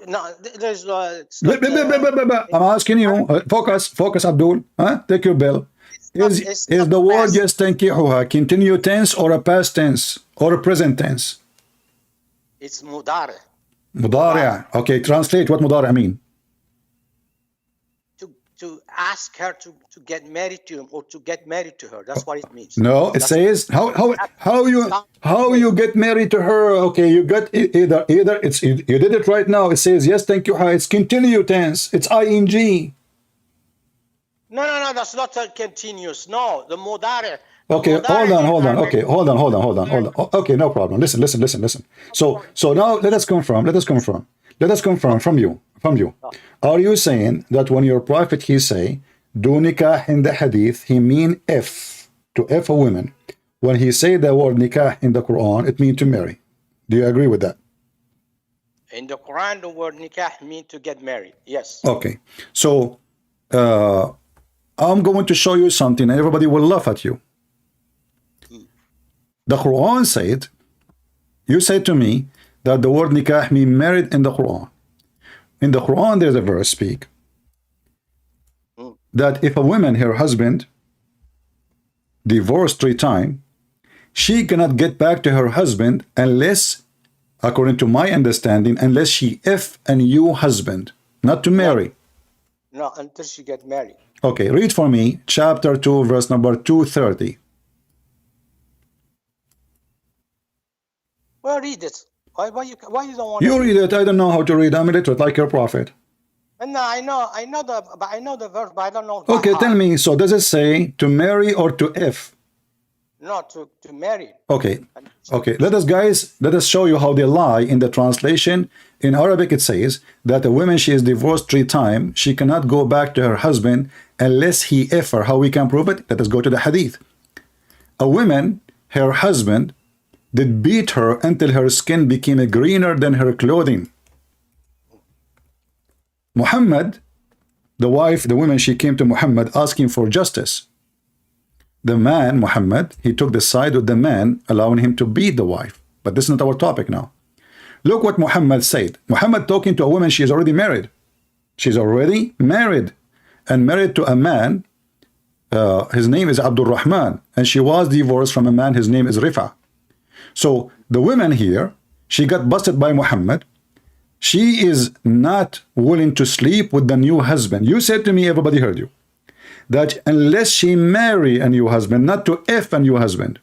No, there's I'm asking you, focus, Abdul. Take your bell. Is the word yes, thank you continuous tense or a past tense or a present tense? It's mudari. Mudari'. Okay, translate what mudari' mean. To ask her to get married to him or to get married to her. That's what it means. No, it says how you get married to her. Okay, you got either it's you did it right now. It says yes, thank you. It's continuous tense. It's ing. No, that's not a continuous. No, the mudari'. Okay, hold on. Okay, hold on. Okay, no problem. Listen. So now let us confirm from you. Are you saying that when your prophet he say do nikah in the hadith, he mean F to F a woman? When he say the word nikah in the Quran, it mean to marry. Do you agree with that? In the Quran, the word nikah mean to get married. Yes. Okay. So I'm going to show you something and everybody will laugh at you. The Quran said, you said to me that the word nikah mean married in the Quran. In the Quran, there's a verse speak that if a woman, her husband, divorced 3 times, she cannot get back to her husband unless, according to my understanding, unless she F a new husband, not to marry. No, until she get married. Okay, read for me chapter 2, verse number 230. Well, read it. Why you don't want You read it. I don't know how to read. I'm illiterate like your prophet. No, I know the verse, but I don't know. Okay, tell me. So does it say to marry or to F? No, to marry. Okay. Let us show you how they lie in the translation. In Arabic, it says that a woman, she is divorced 3 times. She cannot go back to her husband unless he F her. How we can prove it? Let us go to the hadith. A woman, her husband, did beat her until her skin became greener than her clothing. Muhammad, the wife, the woman, she came to Muhammad asking for justice. The man, Muhammad, he took the side of the man, allowing him to beat the wife. But this is not our topic now. Look what Muhammad said. Muhammad talking to a woman, she is already married. She's already married and married to a man. His name is Abdul Rahman, and she was divorced from a man. His name is Rifa. So the woman here, she got busted by Muhammad. She is not willing to sleep with the new husband. You said to me, everybody heard you, that unless she marry a new husband, not to F a new husband.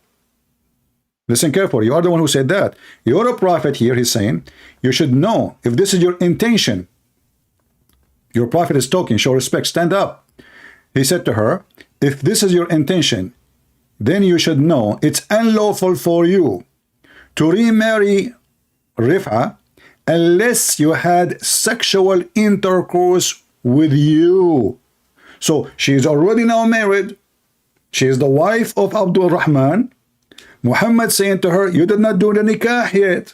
Listen carefully. You are the one who said that. You're a prophet here. He's saying, you should know if this is your intention. Your prophet is talking. Show respect. Stand up. He said to her, if this is your intention, then you should know it's unlawful for you to remarry Rif'a unless you had sexual intercourse with you. So she is already now married. She is the wife of Abdul Rahman. Muhammad saying to her, you did not do the nikah yet.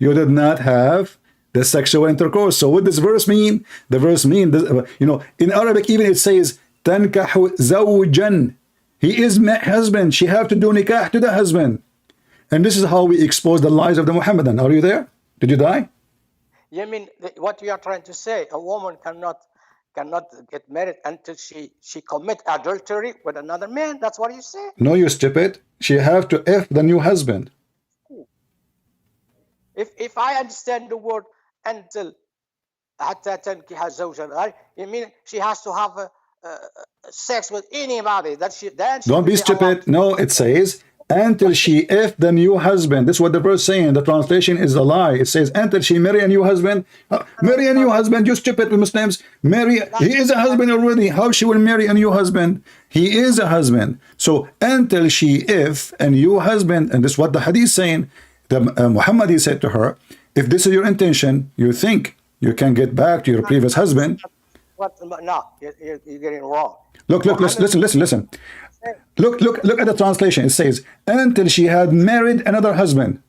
You did not have the sexual intercourse. So what does verse mean? The verse means, you know, in Arabic even it says, تَنْكَحُ زَوْجًا. He is my husband. She have to do nikah to the husband. And this is how we expose the lies of the Muhammadan. Are you there? Did you die? You mean what you are trying to say? A woman cannot get married until she commit adultery with another man? That's what you say? No, you stupid. She have to F the new husband. If I understand the word until حتى تنكح زوجا, you mean she has to have sex with anybody that she then she Don't be stupid. No, it says until she F the new husband. This is what the verse saying. The translation is a lie. It says until she marry a new husband. Marry a new husband, you stupid Muslims. Marry, he is a husband already. How she will marry a new husband? He is a husband. So until she F a new husband, and this is what the hadith is saying. The Muhammad, he said to her, if this is your intention, you think you can get back to your previous husband. What? No, you're getting it wrong. Look, listen. Look at the translation. It says, until she had married another husband.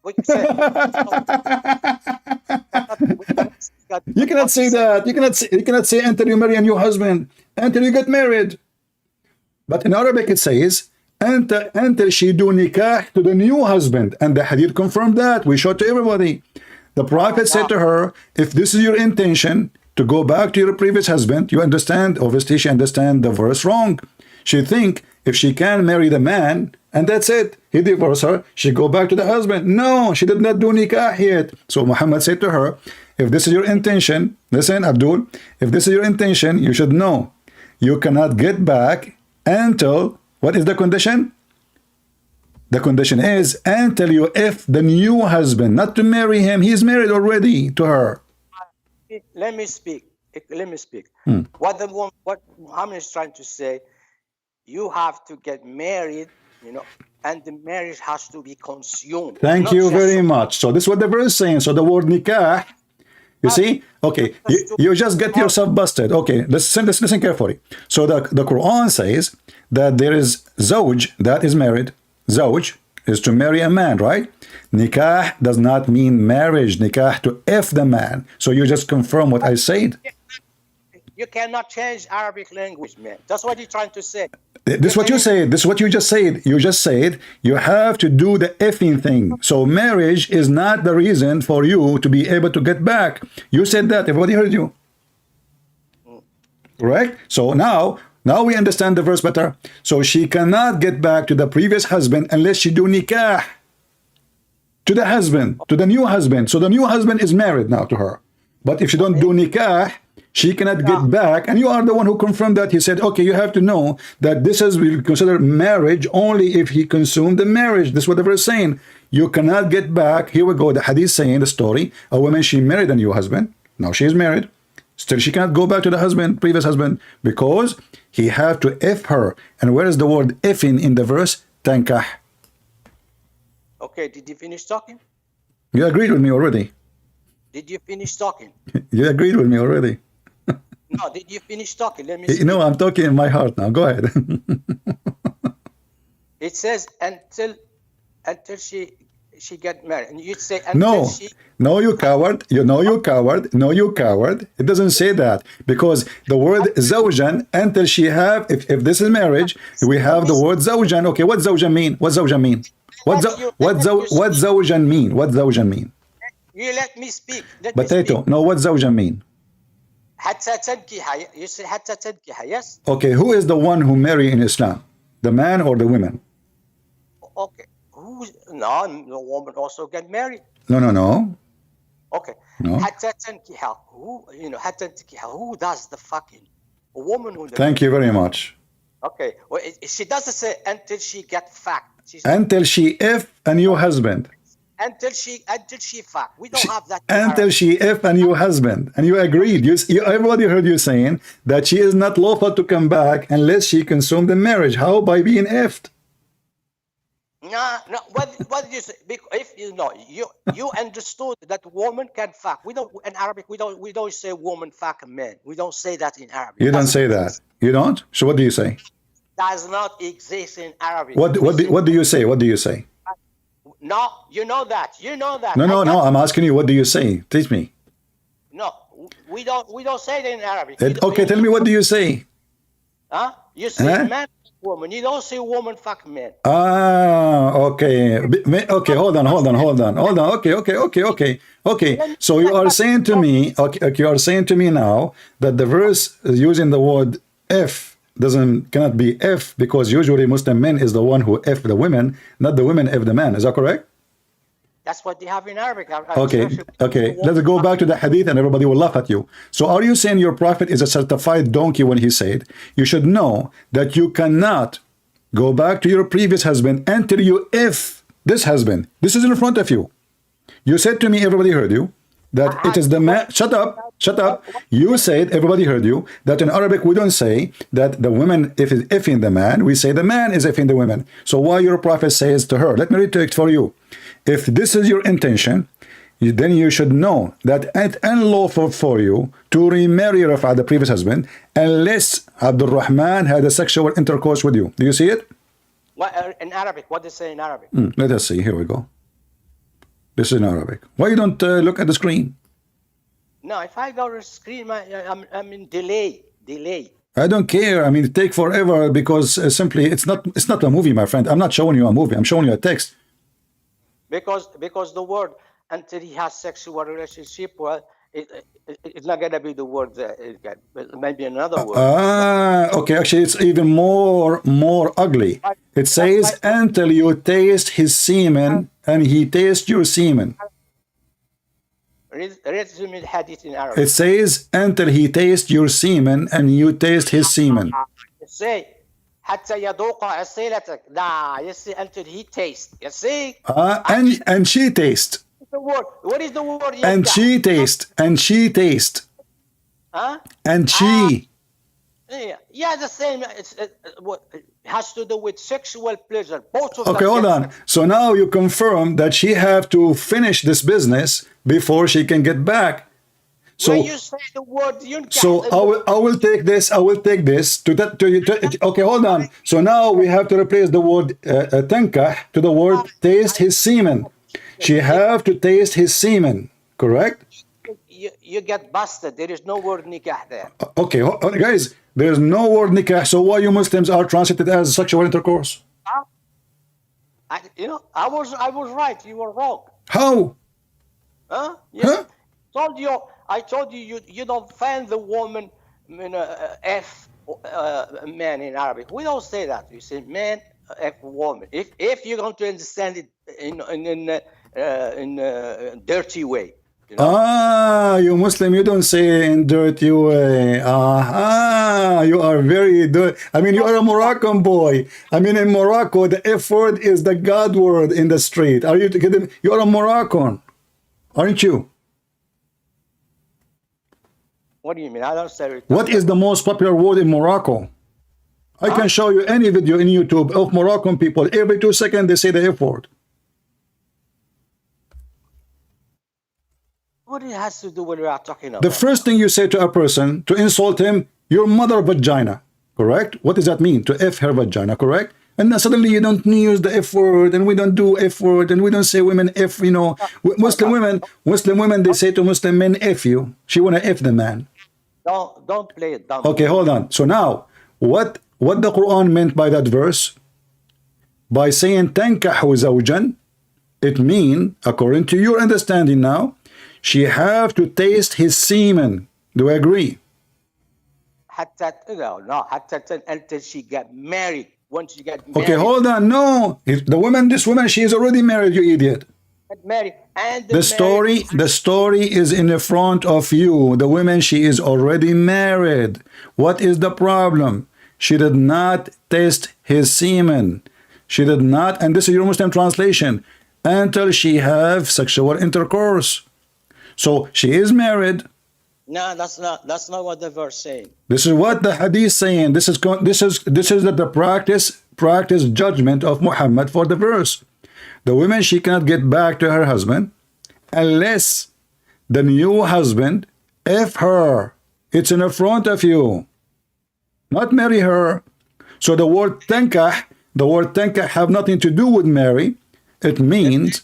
What you said? You cannot say that. You cannot say until you marry a new husband, until you get married. But in Arabic it says, until she do nikah to the new husband. And the hadith confirmed that. We showed to everybody. The Prophet said to her, if this is your intention to go back to your previous husband, you understand, obviously she understand the verse wrong. She think if she can marry the man, and that's it, he divorced her, she go back to the husband. No, she did not do nikah yet. So Muhammad said to her, if this is your intention, listen Abdul, if this is your intention, you should know, you cannot get back until, what is the condition? The condition is until you F the new husband, not to marry him. He is married already to her. Let me speak. What Muhammad is trying to say, you have to get married, you know, and the marriage has to be consumed. Thank you very much. So this is what the verse is saying. So the word nikah, you see? Okay, you just get yourself busted. Okay, listen carefully. So the Quran says that there is zawj, that is married. Zawj is to marry a man, right? Nikah does not mean marriage. Nikah to F the man. So you just confirm what I said. You cannot change Arabic language, man. That's what you're trying to say. This is what you said. This is what you just said. You just said you have to do the effing thing. So marriage is not the reason for you to be able to get back. You said that. Everybody heard you. Correct? So now we understand the verse better. So she cannot get back to the previous husband unless she do nikah to the husband, to the new husband. So the new husband is married now to her. But if she don't do nikah, she cannot get back. And you are the one who confirmed that. He said, okay, you have to know that this is will consider marriage only if he consumed the marriage. This is what the verse is saying. You cannot get back. Here we go. The hadith saying the story. A woman, she married a new husband. Now she is married. Still, she cannot go back to the husband, previous husband, because he have to F her. And where is the word Fing in the verse? Tankah. Okay, did you finish talking? You agreed with me already. Did you finish talking? You agreed with me already. No, did you finish talking? Let me see. You know, I'm talking in my heart now. Go ahead. It says until she get married. And you say until no, you coward. You coward. It doesn't say that, because the word zawjan, until she have, if this is marriage, we have the word zawjan. Okay, what zawjan mean? What zawjan mean? What zawjan mean? What zawjan mean? You let me speak. Potato. No, what zawjan mean? You say hatta tankiha, yes? Okay, who is the one who marry in Islam? The man or the women? Okay. No, the woman also get married. No. Okay. No. Hatta tankiha. Who does the fucking? A woman who. Thank you very much. Okay. Well, she doesn't say until she get fucked. Until she F a new husband. Until she fuck. We don't have that. Until she F a new husband. And you agreed. Everybody heard you saying that she is not lawful to come back unless she consumed the marriage. How? By being F'd. No. What did you say? If you understood that woman can fuck. We don't in Arabic. We don't say woman fuck a man. We don't say that in Arabic. You don't say that. You don't. So what do you say? Does not exist in Arabic. What do you say? What do you say? No, you know that. You know that. No. I'm asking you, what do you say? Teach me. No, we don't say it in Arabic. Okay, tell me, what do you say? Huh? You say man, woman. You don't say woman, fuck man. Okay. Okay, hold on. Okay. So you are saying to me, you are saying to me now that the verse using the word F cannot be F, because usually Muslim men is the one who F the women, not the women F the man. Is that correct? That's what they have in Arabic. Okay. Let's go back to the hadith and everybody will laugh at you. So are you saying your prophet is a certified donkey when he said, you should know that you cannot go back to your previous husband until you F this husband? This is in front of you. You said to me, everybody heard you, that it is the man. Shut up. You said, everybody heard you, that in Arabic we don't say that the woman is effing the man, we say the man is effing the woman. So why your prophet says to her, let me read it for you. If this is your intention, then you should know that it's unlawful for you to remarry Rafa, the previous husband, unless Abdul Rahman had a sexual intercourse with you. Do you see it? What in Arabic? What they say in Arabic? Let us see. Here we go. This is in Arabic. Why you don't look at the screen? No, if I go to the screen, I'm in delay. I don't care. I mean, it take forever because simply it's not a movie, my friend. I'm not showing you a movie. I'm showing you a text. Because the word until he has sexual relationship, well, it's not gonna be the word. Maybe another word. Okay. Actually, it's even more able. It says until you taste his semen and he tastes your semen. Read the hadith in Arabic. It says until he tastes your semen and you taste his semen. Say حتى يذوق أصيلتك. Nah, you see, until he tastes. You see? And she tastes. The word. What is the word? And she tastes. Huh? And she. Yeah, the same. It has to do with sexual pleasure. Both of them. Okay, hold on. So now you confirm that she have to finish this business before she can get back. So when you say the word, I will take this. Okay, hold on. So now we have to replace the word tankah to the word taste his semen. She have to taste his semen, correct? You get busted. There is no word nikah there. Okay, guys, there is no word nikah. So why you Muslims are translated as sexual intercourse? I was right. You were wrong. How? Huh? Yes. Huh? I told you you don't find the woman F man in Arabic. We don't say that. We say man F woman. If you're going to understand it in a dirty way. You know? You Muslim, you don't say in dirty way. You are very dirty. I mean, you are a Moroccan boy. I mean, in Morocco, the F word is the God word in the street. Are you kidding? You are a Moroccan, aren't you? What do you mean? I don't say. What is the most popular word in Morocco? I can show you any video in YouTube of Moroccan people. Every 2 seconds they say the F word. What it has to do with what we are talking about? The first thing you say to a person to insult him, your mother vagina, correct? What does that mean? To F her vagina, correct? And then suddenly you don't use the F word, and we don't do F word, and we don't say women F, you know. Muslim women, they say to Muslim men, F you. She wanna F the man. Don't play it down. Okay, hold on. So now, what the Quran meant by that verse? By saying tankahu zawjan, it mean, according to your understanding now, she have to taste his semen. Do I agree? Until she get married. Once you get married. Okay, hold on. No, this woman, she is already married. You idiot. Married and the story is in the front of you. The woman, she is already married. What is the problem? She did not taste his semen. She did not, and this is your Muslim translation, until she have sexual intercourse. So she is married. No, that's not what the verse saying. This is what the hadith saying. This is the practice judgment of Muhammad for the verse. The woman, she cannot get back to her husband unless the new husband F her. It's in the front of you. Not marry her. So the word tankah have nothing to do with marry. It means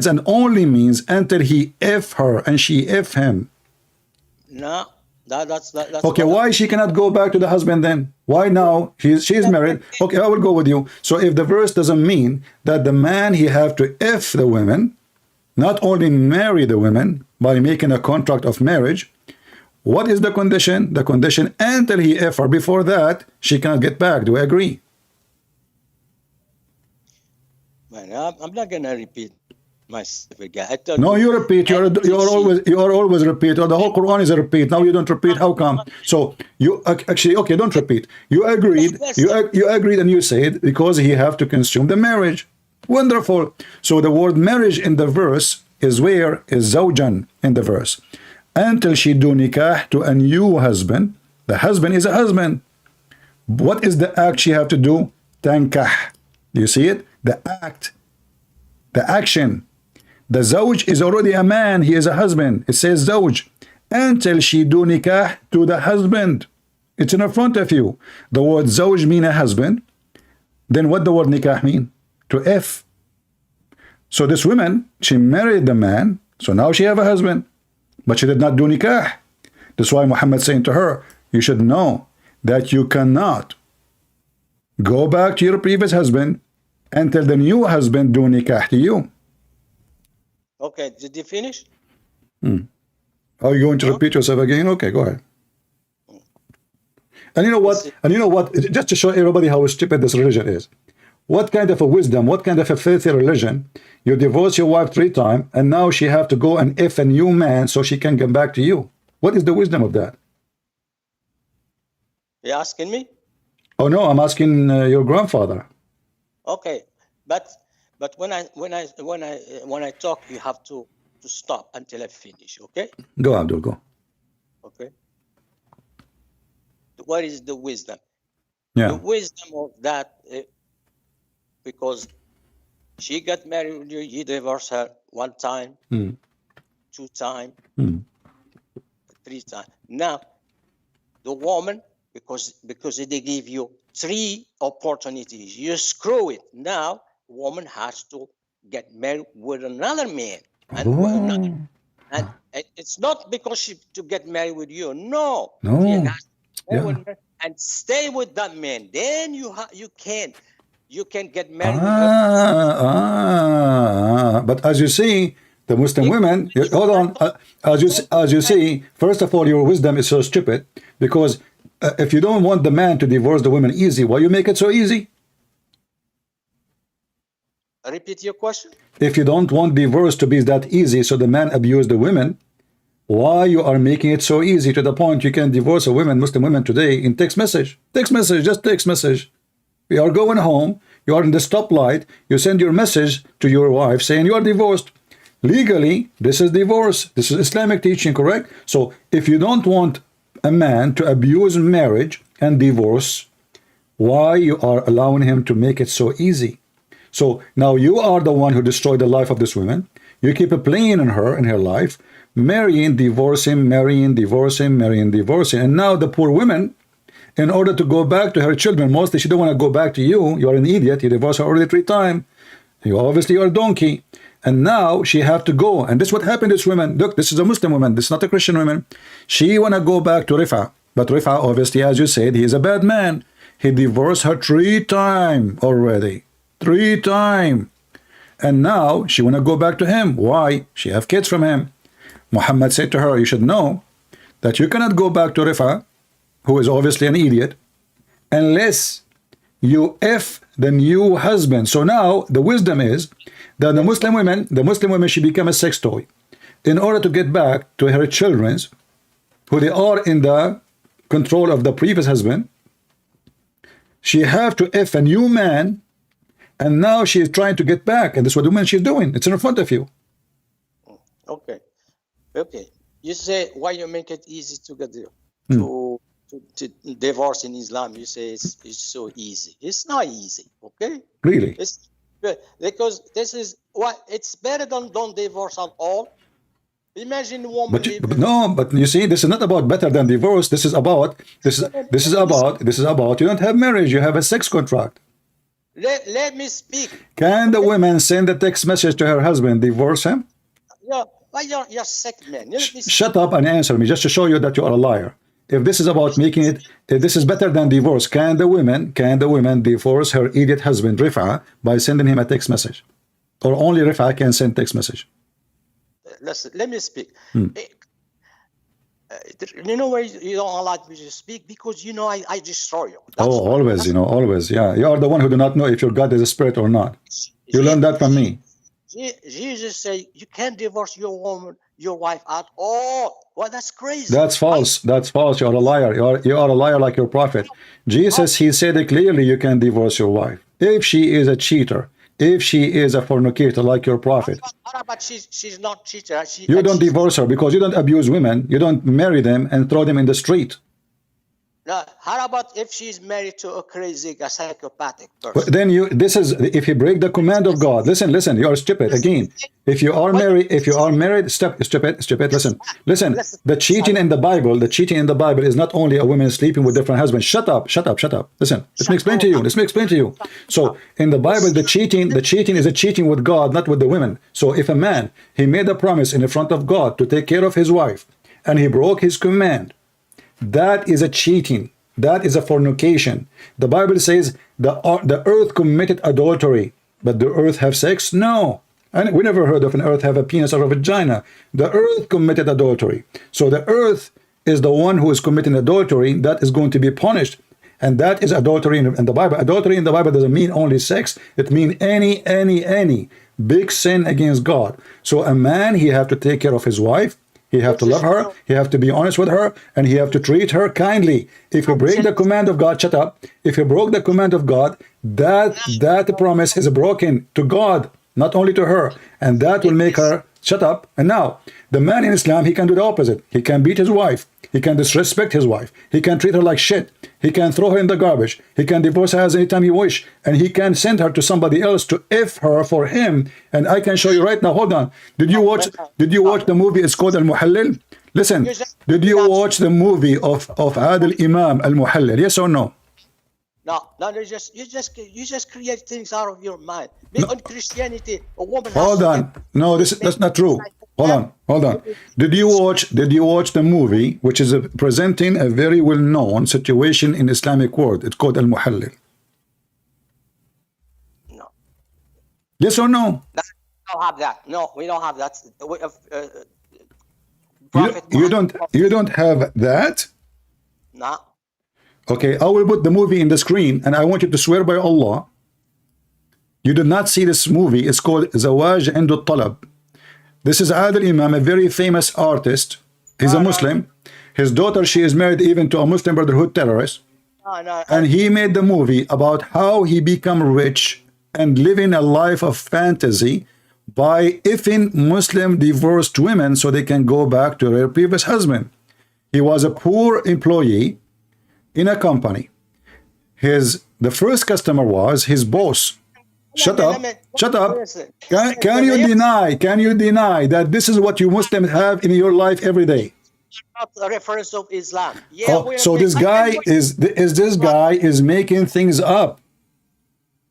and only means until he F her and she F him. No, that's Okay, why she cannot go back to the husband then? Why now? She's married. Okay, I will go with you. So if the verse doesn't mean that the man he have to F the women, not only marry the women by making a contract of marriage, what is the condition? The condition until he F her. Before that, she cannot get back. Do I agree? Man, I'm not gonna repeat myself again. I told No, you repeat. You are always repeat. The whole Quran is a repeat. Now you don't repeat. How come? So you actually okay? Don't repeat. You agreed. You agreed, and you said because he have to consume the marriage. Wonderful. So the word marriage in the verse is where is zawjan in the verse. Until she do nikah to a new husband. The husband is a husband. What is the act she have to do? Tankah. Do you see it? The act. The action. The zawj is already a man. He is a husband. It says zawj. Until she do nikah to the husband. It's in front of you. The word zawj mean a husband. Then what the word nikah mean? To F. So this woman, she married the man. So now she have a husband. But she did not do nikah. That's why Muhammad saying to her, you should know that you cannot go back to your previous husband until the new husband do nikah to you. Okay, did you finish? Are you going to repeat yourself again? Okay, go ahead. And you know what? And you know what? Just to show everybody how stupid this religion is. What kind of a wisdom, what kind of a filthy religion? You divorce your wife 3 times, and now she have to go and F a new man so she can come back to you. What is the wisdom of that? You asking me? Oh no, I'm asking your grandfather. Okay, but when I talk, you have to stop until I finish. Okay? Go, Abdul, go. Okay. What is the wisdom? Yeah. The wisdom of that, because she got married with you, you divorced her 1 time, 2 times, 3 times. Now, the woman, because they give you 3 opportunities, you screw it. Now, woman has to get married with another man, and it's not because she to get married with you. No. She has to and stay with that man. Then you can get married. But as you see, the Muslim women, hold on, as you see, first of all, your wisdom is so stupid, because if you don't want the man to divorce the woman easy, why you make it so easy? Repeat your question. If you don't want divorce to be that easy, so the man abuse the women, why you are making it so easy to the point you can divorce a woman, Muslim women today, in text message? Text message, just text message. You are going home, you are in the stoplight, you send your message to your wife saying you are divorced. Legally, this is divorce. This is Islamic teaching, correct? So if you don't want a man to abuse marriage and divorce, why you are allowing him to make it so easy? So now you are the one who destroyed the life of this woman. You keep playing in her life, marrying, divorcing, marrying, divorcing, marrying, divorcing. And now the poor woman, in order to go back to her children, mostly she don't want to go back to you. You are an idiot. You divorced her already 3 times. You obviously are a donkey. And now she have to go. And this is what happened to this woman. Look, this is a Muslim woman. This is not a Christian woman. She want to go back to Rifa. But Rifa, obviously, as you said, he is a bad man. He divorced her 3 times already. 3 times. And now she want to go back to him. Why? She have kids from him. Muhammad said to her, you should know that you cannot go back to Rifa, who is obviously an idiot, unless you F the new husband. So now the wisdom is that the Muslim women should become a sex toy in order to get back to her children's, who they are in the control of the previous husband. She have to F a new man, and now she is trying to get back, and that's what the woman she's doing. It's in front of you. Okay. You say why you make it easy to get there, to divorce in Islam. You say it's so easy. It's not easy. Okay. Really? It's because this is what it's better than don't divorce at all. Imagine a woman. But you see, this is not about better than divorce. This is about you don't have marriage. You have a sex contract. let me speak. Can the woman send a text message to her husband, divorce him? You're sick, man. Let me Shut up and answer me, just to show you that you are a liar. If this is about making it, if this is better than divorce, can the woman divorce her idiot husband Rifa by sending him a text message? Or only Rifa can send text message? Listen, let me speak. You know why you don't allow me to speak? Because you know I destroy you. That's Oh, why. always, you know, always. Yeah, you are the one who do not know if your God is a spirit or not. You learned that from me. Jesus said you can't divorce your wife at all. Well, that's crazy. That's false. That's false. You are a liar. You are a liar like your prophet. Jesus, he said it clearly, you can divorce your wife if she is a cheater, if she is a fornicator like your prophet. But she's not cheater. You don't divorce her because you don't abuse women. You don't marry them and throw them in the street. No, how about if she's married to a crazy, a psychopathic But person? then if you break the command of God, listen, you are stupid again. If you are married, stupid, listen. The cheating in the Bible is not only a woman sleeping with different husbands. Shut up. Listen, let me explain to you. So in the Bible, the cheating is a cheating with God, not with the women. So if a man, he made a promise in the front of God to take care of his wife, and he broke his command, that is a cheating. That is a fornication. The Bible says the earth committed adultery, but the earth have sex? No. And we never heard of an earth have a penis or a vagina. The earth committed adultery. So the earth is the one who is committing adultery that is going to be punished. And that is adultery in the Bible. Adultery in the Bible doesn't mean only sex. It means any big sin against God. So a man, he have to take care of his wife. He have to love her, he have to be honest with her, and he have to treat her kindly. If you break the command of God, shut up. If you broke the command of God, that promise is broken to God, not only to her. And that will make her shut up. And now, the man in Islam, he can do the opposite. He can beat his wife. He can disrespect his wife. He can treat her like shit. He can throw her in the garbage. He can divorce her anytime he wish. And he can send her to somebody else to F her for him. And I can show you right now. Hold on. Did you watch the movie? It's called Al-Muhallil. Listen, did you watch the movie of Adil Imam Al-Muhallil? Yes or no? No, you just create things out of your mind. In Christianity, a woman has Hold to on. No, that's not true. Hold on. Did you watch the movie, which is presenting a very well-known situation in Islamic world? It's called Al-Muhallil. No. Yes or no? We don't have that. No, we don't have that. You don't have that? No. Okay, I will put the movie in the screen, and I want you to swear by Allah. You did not see this movie. It's called Zawaj Indu Talab. This is Adil Imam, a very famous artist. He's a Muslim. His daughter, she is married even to a Muslim Brotherhood terrorist. And he made the movie about how he become rich and living a life of fantasy by effing Muslim divorced women so they can go back to their previous husband. He was a poor employee in a company. The first customer was his boss. Shut up. Can you deny that this is what you Muslims have in your life every day? Not a reference of Islam. So this guy is making things up.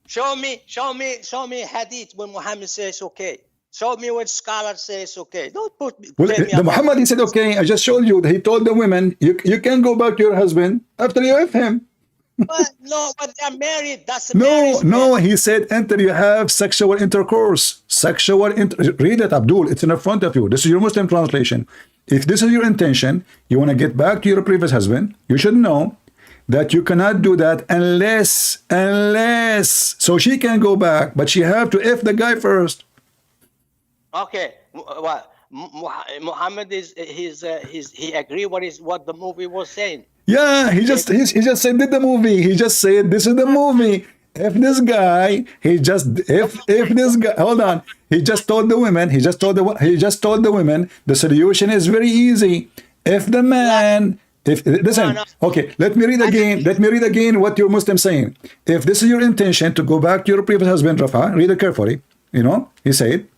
Show me hadith when Muhammad says okay. Show me when scholars says okay. Don't put me. The Muhammad, he said okay. I just showed you. He told the women, you can go back to your husband after you have him. But they're married. That's a no. He said until you have sexual intercourse. Read it, Abdul. It's in the front of you. This is your Muslim translation. If this is your intention, you want to get back to your previous husband, you should know that you cannot do that unless so she can go back, but she have to F the guy first. Okay. Well, Muhammad he agree what the movie was saying. Yeah, he just said did the movie. He just said this is the movie. If this guy, if this guy, hold on. He just told the women. The solution is very easy. If the man, listen, okay, let me read again what your Muslim saying. If this is your intention to go back to your previous husband, Rafa, read it carefully. He said,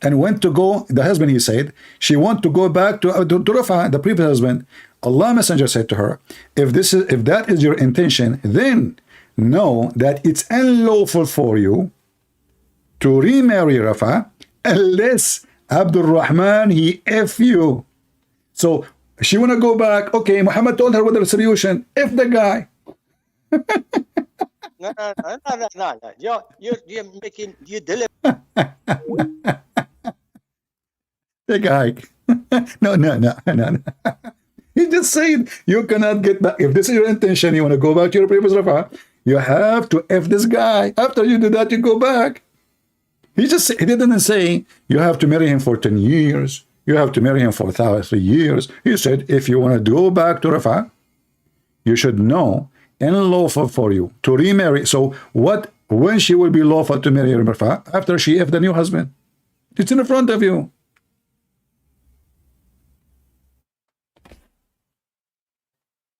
and went to go. The husband, he said, she want to go back to Rafa, the previous husband. Allah Messenger said to her, if that is your intention, then know that it's unlawful for you to remarry Rafa unless Abdul Rahman he F you. So she wanna go back. Okay, Muhammad told her what the solution. F the guy. No. You're making you deliver. Take a hike. No. He just said you cannot get back. If this is your intention, you want to go back to your previous Rafa, you have to F this guy. After you do that, you go back. He didn't say you have to marry him for 10 years. You have to marry him for 3 years. He said if you want to go back to Rafa, you should know unlawful for you to remarry. So when she will be lawful to marry Rafa? After she F the new husband. It's in front of you.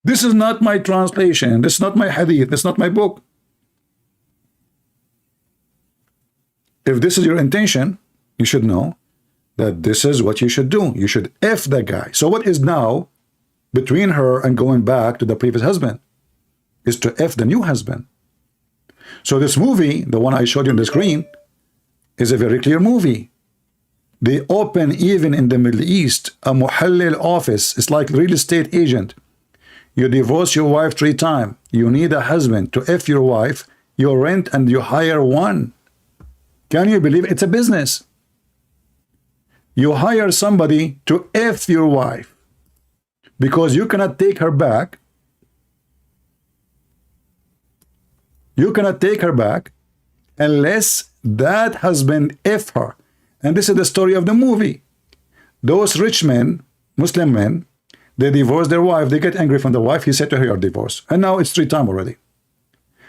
This is not my translation. This is not my hadith. This is not my book. If this is your intention, you should know that this is what you should do. You should F the guy. So what is now between her and going back to the previous husband is to F the new husband. So this movie, the one I showed you on the screen, is a very clear movie. They open even in the Middle East a muhallil office. It's like real estate agent. You divorce your wife 3 times. You need a husband to F your wife. You rent and you hire one. Can you believe it's a business? You hire somebody to F your wife because you cannot take her back. You cannot take her back unless that husband F her. And this is the story of the movie. Those rich men, Muslim men, they divorce their wife. They get angry from the wife. He said to her, you're divorced. And now it's 3 times already.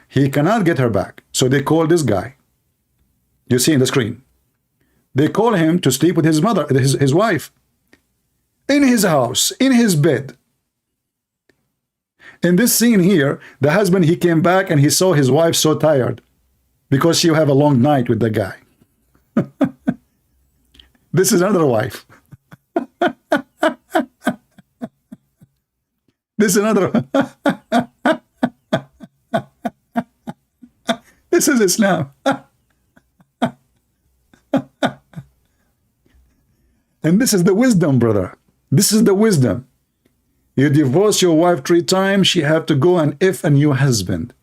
He cannot get her back. So they call this guy. You see in the screen. They call him to sleep with his mother, his wife. In his house, in his bed. In this scene here, the husband, he came back and he saw his wife so tired because she have a long night with the guy. This is another wife. This is another. This is Islam. And this is the wisdom, brother. This is the wisdom. You divorce your wife 3 times, she have to go and F a new husband.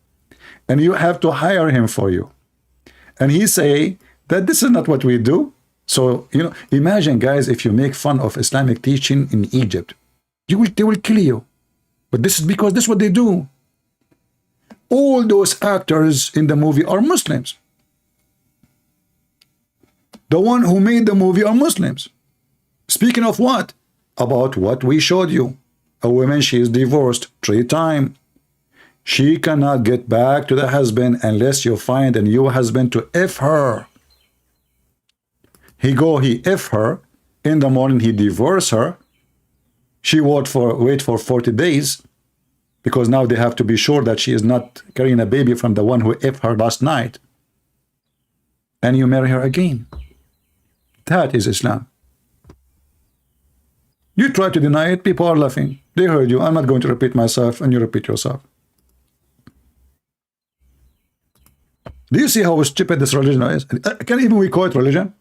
And you have to hire him for you. And he say that this is not what we do. So, you know, imagine, guys, if you make fun of Islamic teaching in Egypt, they will kill you. But this is because this is what they do. All those actors in the movie are Muslims. The one who made the movie are Muslims. Speaking of what? About what we showed you. A woman, she is divorced 3 times. She cannot get back to the husband unless you find a new husband to F her. He F her. In the morning, he divorce her. She wait for 40 days because now they have to be sure that she is not carrying a baby from the one who F her last night. And you marry her again. That is Islam. You try to deny it, people are laughing. They heard you. I'm not going to repeat myself, and you repeat yourself. Do you see how stupid this religion is? Can even we call it religion?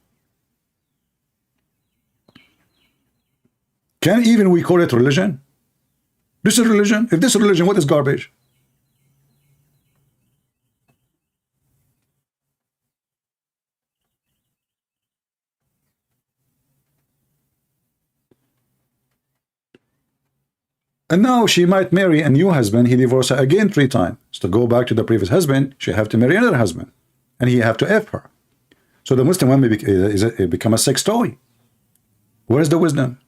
Can even we call it religion? This is religion. If this is religion, what is garbage? And now she might marry a new husband. He divorced her again 3 times. So to go back to the previous husband, she have to marry another husband. And he have to F her. So the Muslim woman become a sex toy. Where is the wisdom?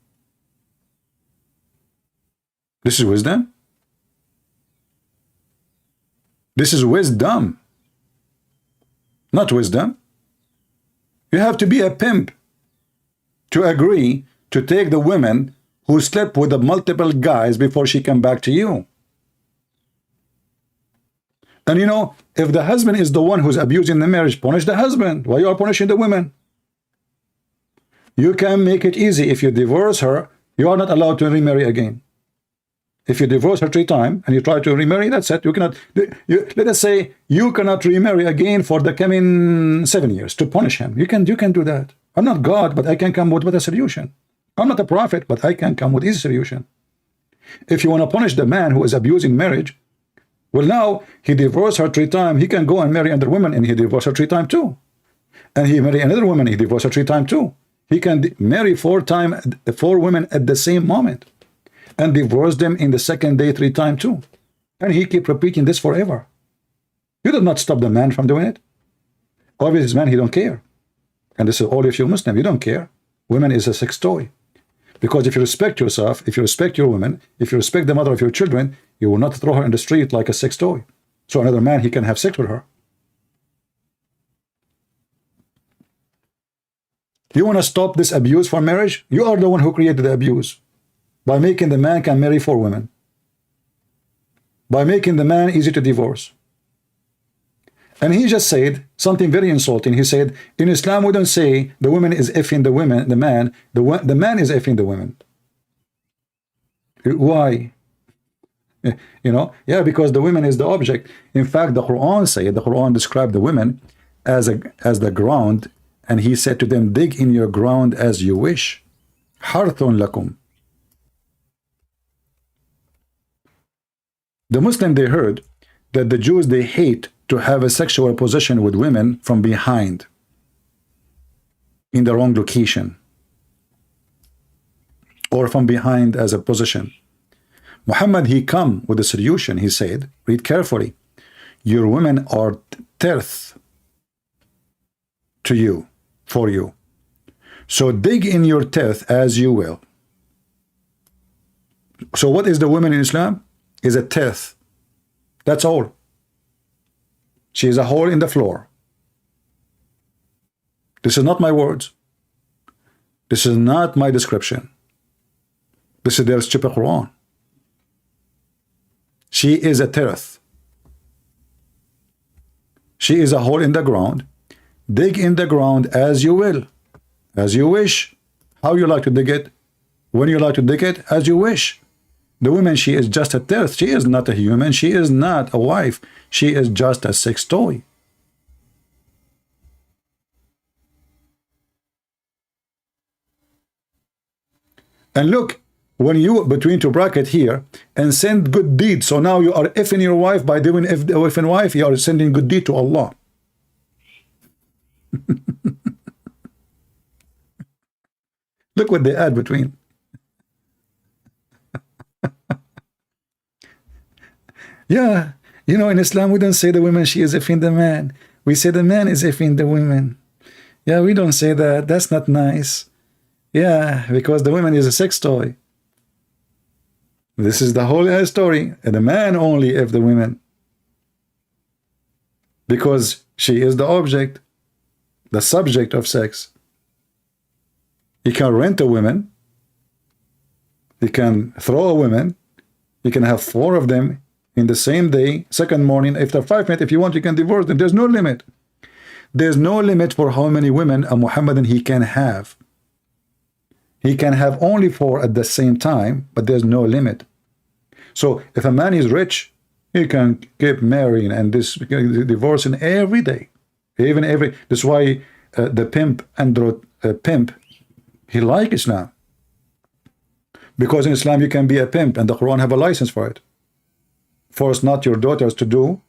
This is wisdom? This is wisdom. Not wisdom. You have to be a pimp to agree to take the women who slept with the multiple guys before she came back to you. And you know, if the husband is the one who's abusing the marriage, punish the husband. Why you are punishing the women? You can make it easy. If you divorce her, you are not allowed to remarry again. If you divorce her 3 times and you try to remarry, that's it. You cannot. Let us say you cannot remarry again for the coming 7 years to punish him. You can do that. I'm not God, but I can come with a solution. I'm not a prophet, but I can come with his solution. If you want to punish the man who is abusing marriage, well, now he divorced her 3 times. He can go and marry another woman, and he divorced her 3 times too. And he marry another woman. He divorced her 3 times too. He can marry 4 women at the same moment, and divorce them in the second day 3 times too. And he keep repeating this forever. You did not stop the man from doing it. Obviously, man, he don't care. And this is all of you Muslim, you don't care. Women is a sex toy. Because if you respect yourself, if you respect your woman, if you respect the mother of your children, you will not throw her in the street like a sex toy. So another man, he can have sex with her. You want to stop this abuse for marriage? You are the one who created the abuse. By making the man can marry 4 women. By making the man easy to divorce. And he just said something very insulting. He said, in Islam, we don't say the woman is effing the women, the man. The man is effing the women. Why? You know? Yeah, because the woman is the object. In fact, the Quran described the women as the ground, and he said to them, dig in your ground as you wish. Harthun lakum. The Muslim, they heard that the Jews, they hate to have a sexual position with women from behind in the wrong location or from behind as a position. Muhammad, he come with a solution. He said, read carefully, your women are teeth to you, for you. So dig in your teeth as you will. So what is the woman in Islam? Is a teeth. That's all. She is a hole in the floor. This is not my words. This is not my description. This is their stupid Quran. She is a teeth. She is a hole in the ground. Dig in the ground as you will, as you wish. How you like to dig it, when you like to dig it, as you wish. The woman, she is just a teeth. She is not a human. She is not a wife. She is just a sex toy. And look, when you between 2 bracket here and send good deed, so now you are effing your wife by doing effing wife, you are sending good deed to Allah. Look what they add between. Yeah, you know, in Islam, we don't say the woman, she is effing the man. We say the man is effing the women. Yeah, we don't say that. That's not nice. Yeah, because the woman is a sex toy. This is the whole story. And the man only if the women. Because she is the object, the subject of sex. He can rent a woman. He can throw a woman. He can have 4 of them in the same day, second morning, after 5 minutes. If you want, you can divorce them. There's no limit. There's no limit for how many women a Muhammadan he can have. He can have only 4 at the same time, but there's no limit. So if a man is rich, he can keep marrying and divorcing every day. Even every. That's why the pimp, pimp, he like Islam. Because in Islam you can be a pimp, and the Quran have a license for it. Force not your daughters to do,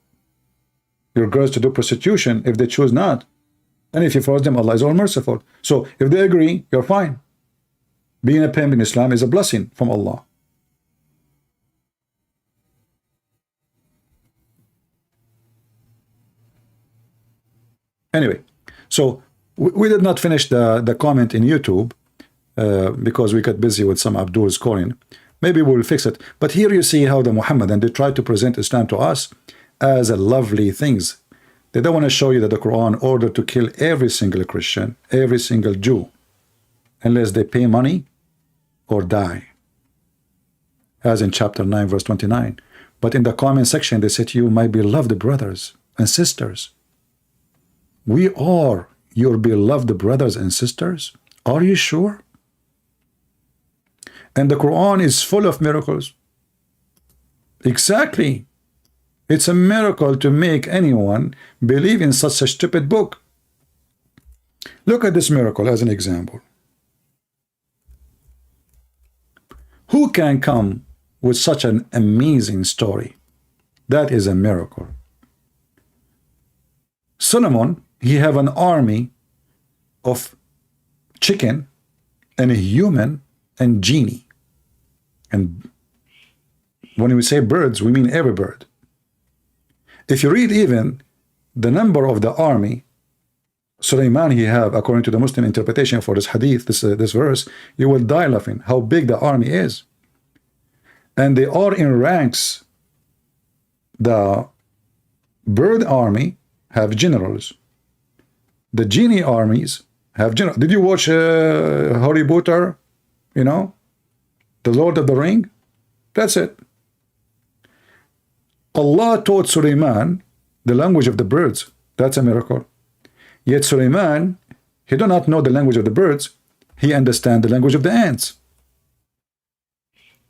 your girls to do prostitution if they choose not. And if you force them, Allah is all merciful. So if they agree, you're fine. Being a pimp in Islam is a blessing from Allah. Anyway, so we did not finish the comment in YouTube because we got busy with some Abdul's calling. Maybe we'll fix it. But here you see how the Muhammadan, they try to present Islam to us as a lovely things. They don't want to show you that the Quran ordered to kill every single Christian, every single Jew, unless they pay money or die. As in chapter 9, verse 29. But in the comment section, they say to you, my beloved brothers and sisters, we are your beloved brothers and sisters. Are you sure? And the Quran is full of miracles. Exactly. It's a miracle to make anyone believe in such a stupid book. Look at this miracle as an example. Who can come with such an amazing story? That is a miracle. Solomon, he have an army of chicken and a human and genie. And when we say birds, we mean every bird. If you read even the number of the army Sulaiman he have, according to the Muslim interpretation for this hadith, this verse, you will die laughing how big the army is. And they are in ranks. The bird army have generals. The genie armies have generals. Did you watch Harry Potter? You know, the Lord of the Ring? That's it. Allah taught Sulaiman the language of the birds. That's a miracle. Yet Sulaiman, he do not know the language of the birds. He understands the language of the ants.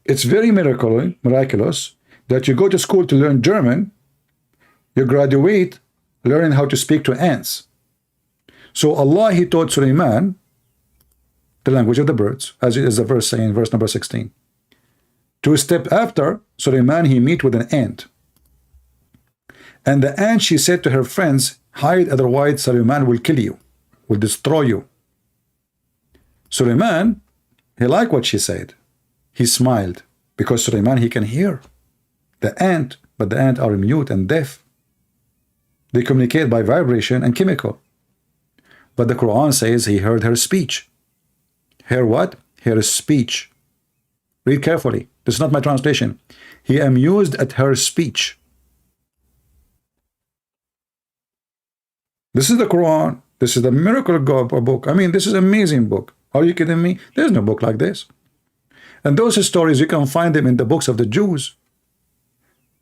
It's very miraculous that you go to school to learn German, you graduate learning how to speak to ants. So Allah, he taught Sulaiman the language of the birds, as the verse saying, verse number 16. 2 steps after, Sulaiman, he meet with an ant. And the ant, she said to her friends, hide, otherwise Sulaiman will kill you, will destroy you. Sulaiman, he liked what she said. He smiled, because Sulaiman, he can hear the ant, but the ant are mute and deaf. They communicate by vibration and chemical. But the Quran says he heard her speech. Hear what? Her speech. Read carefully. This is not my translation. He amused at her speech. This is the Quran. This is the miracle book. I mean, this is an amazing book. Are you kidding me? There's no book like this. And those stories, you can find them in the books of the Jews.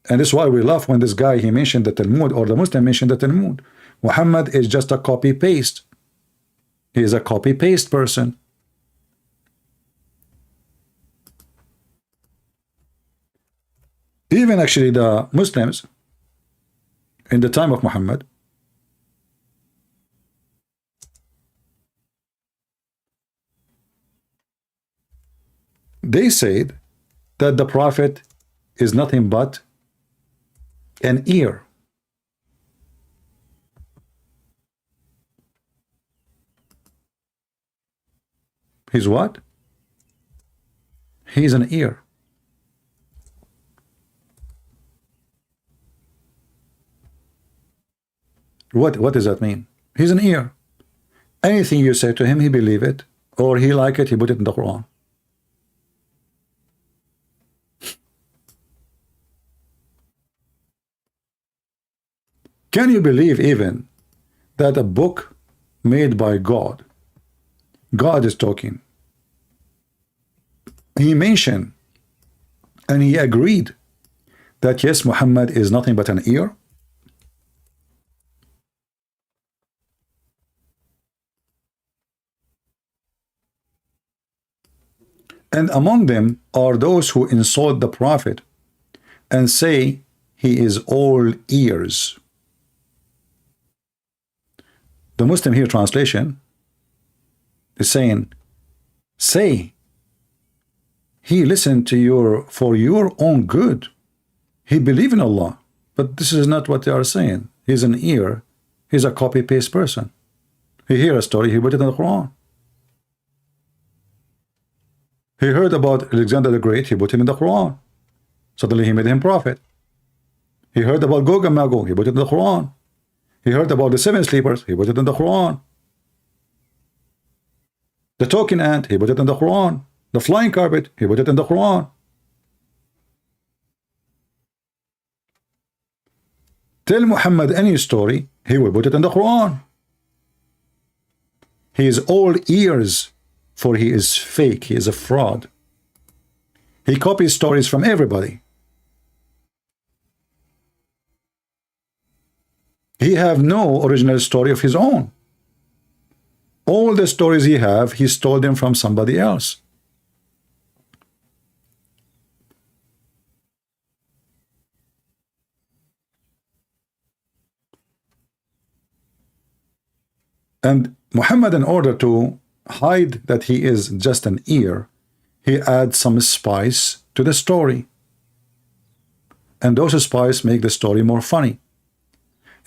And this is why we laugh when this guy, he mentioned the Talmud, or the Muslim mentioned the Talmud. Muhammad is just a copy-paste. He is a copy-paste person. Even actually the Muslims in the time of Muhammad, they said that the Prophet is nothing but an ear. He's what? He's an ear. What does that mean? He's an ear. Anything you say to him, he believe it, or he like it, he put it in the Quran. Can you believe even that a book made by God, God is talking, he mentioned and he agreed that yes, Muhammad is nothing but an ear? And among them are those who insult the Prophet and say he is all ears. The Muslim here translation is saying, say, he listened to for your own good. He believed in Allah. But this is not what they are saying. He's an ear. He's a copy-paste person. He hear a story, he put it in the Quran. He heard about Alexander the Great, he put him in the Quran. Suddenly he made him prophet. He heard about Gog and Magog, he put it in the Quran. He heard about the 7 sleepers, he put it in the Quran. The talking ant, he put it in the Quran. The flying carpet, he put it in the Quran. Tell Muhammad any story, he will put it in the Quran. He is all ears, for he is fake, he is a fraud. He copies stories from everybody. He have no original story of his own. All the stories he have, he stole them from somebody else. And Muhammad, in order to hide that he is just an ear, he adds some spice to the story. And those spices make the story more funny.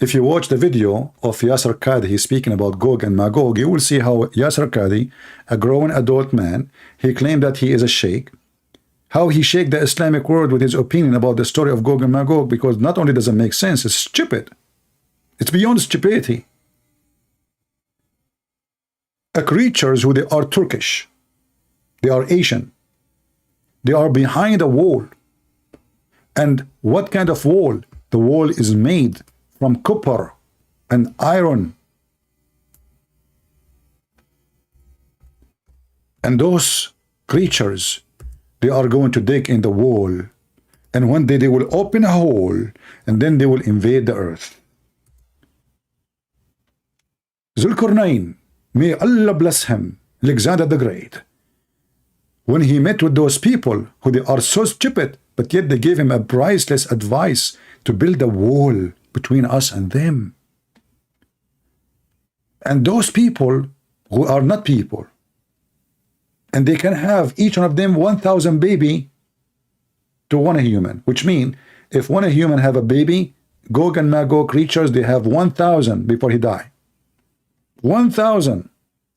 If you watch the video of Yasser Qadhi speaking about Gog and Magog, you will see how Yasser Qadhi, a grown adult man, he claimed that he is a sheikh, how he shake the Islamic world with his opinion about the story of Gog and Magog, because not only does it make sense, it's stupid. It's beyond stupidity. Creatures who they are Turkish, they are Asian, they are behind a wall. And what kind of wall? The wall is made from copper and iron. And those creatures, they are going to dig in the wall. And one day they will open a hole and then they will invade the earth. Zulkarnain, may Allah bless him, Alexander the Great, when he met with those people who they are so stupid, but yet they gave him a priceless advice to build a wall between us and them. And those people who are not people, and they can have each one of them 1,000 baby to one human, which means if one human have a baby, Gog and Magog creatures, they have 1,000 before he die. 1,000.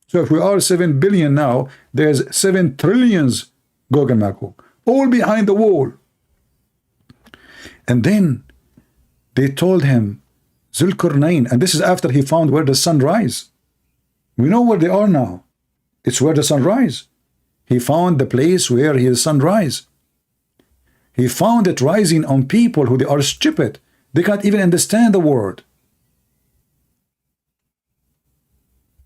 So if we are 7 billion now, there's 7 trillions Gog and Magog, all behind the wall. And then they told him, Zulkarnain, and this is after he found where the sun rise. We know where they are now. It's where the sun rise. He found the place where his sun rise. He found it rising on people who they are stupid. They can't even understand the word.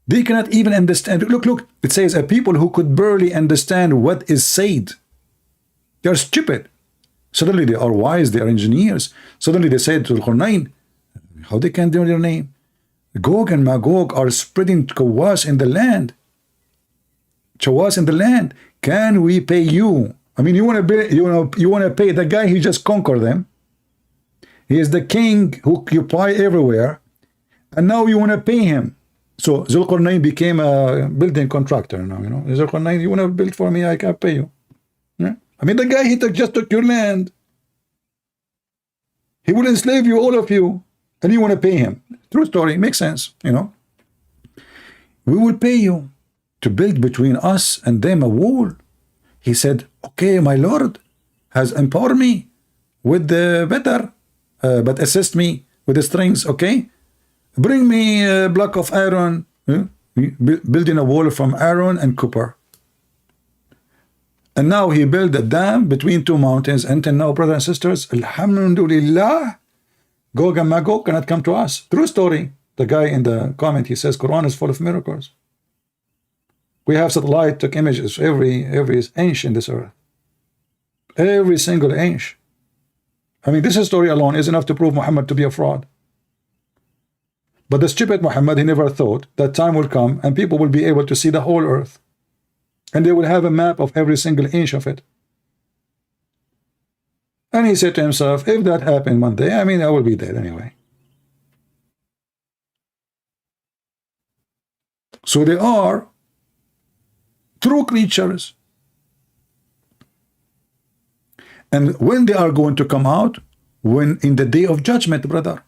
They cannot even understand. Look, it says a people who could barely understand what is said. They are stupid. Suddenly they are wise, they are engineers. Suddenly they said to Zulkarnain, how they can do their name? Gog and Magog are spreading chawas in the land. Chawas in the land. Can we pay you? I mean, you want to pay the guy who just conquered them. He is the king who occupy everywhere, and now you want to pay him. So Zulkarnain became a building contractor now. You know, Zulkarnain, you want to build for me? I can pay you. Yeah? I mean, the guy just took your land. He will enslave you, all of you, and you want to pay him. True story, makes sense. You know, we will pay you to build between us and them a wall. He said, okay, my lord has empowered me with the better, but assist me with the strings, okay? Bring me a block of iron, building a wall from iron and copper. And now he built a dam between two mountains. Until now, brothers and sisters, alhamdulillah, Gog and Magog cannot come to us. True story. The guy in the comment, he says, Quran is full of miracles. We have satellite took images every inch in this earth. Every single inch. I mean, this story alone is enough to prove Muhammad to be a fraud. But the stupid Muhammad, he never thought that time will come and people will be able to see the whole earth. And they will have a map of every single inch of it. And he said to himself, if that happened one day, I mean, I will be dead anyway. So they are true creatures. And when they are going to come out? When in the day of judgment, brother.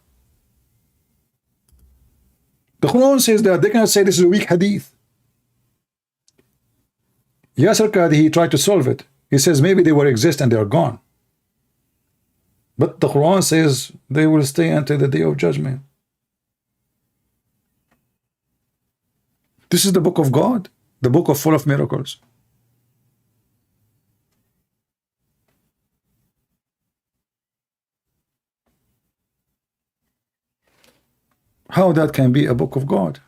The Quran says that. They cannot say this is a weak hadith. Yasser Qadhi, he tried to solve it. He says maybe they will exist and they are gone. But the Quran says they will stay until the day of judgment. This is the book of God, the book of full of miracles. How that can be a book of God?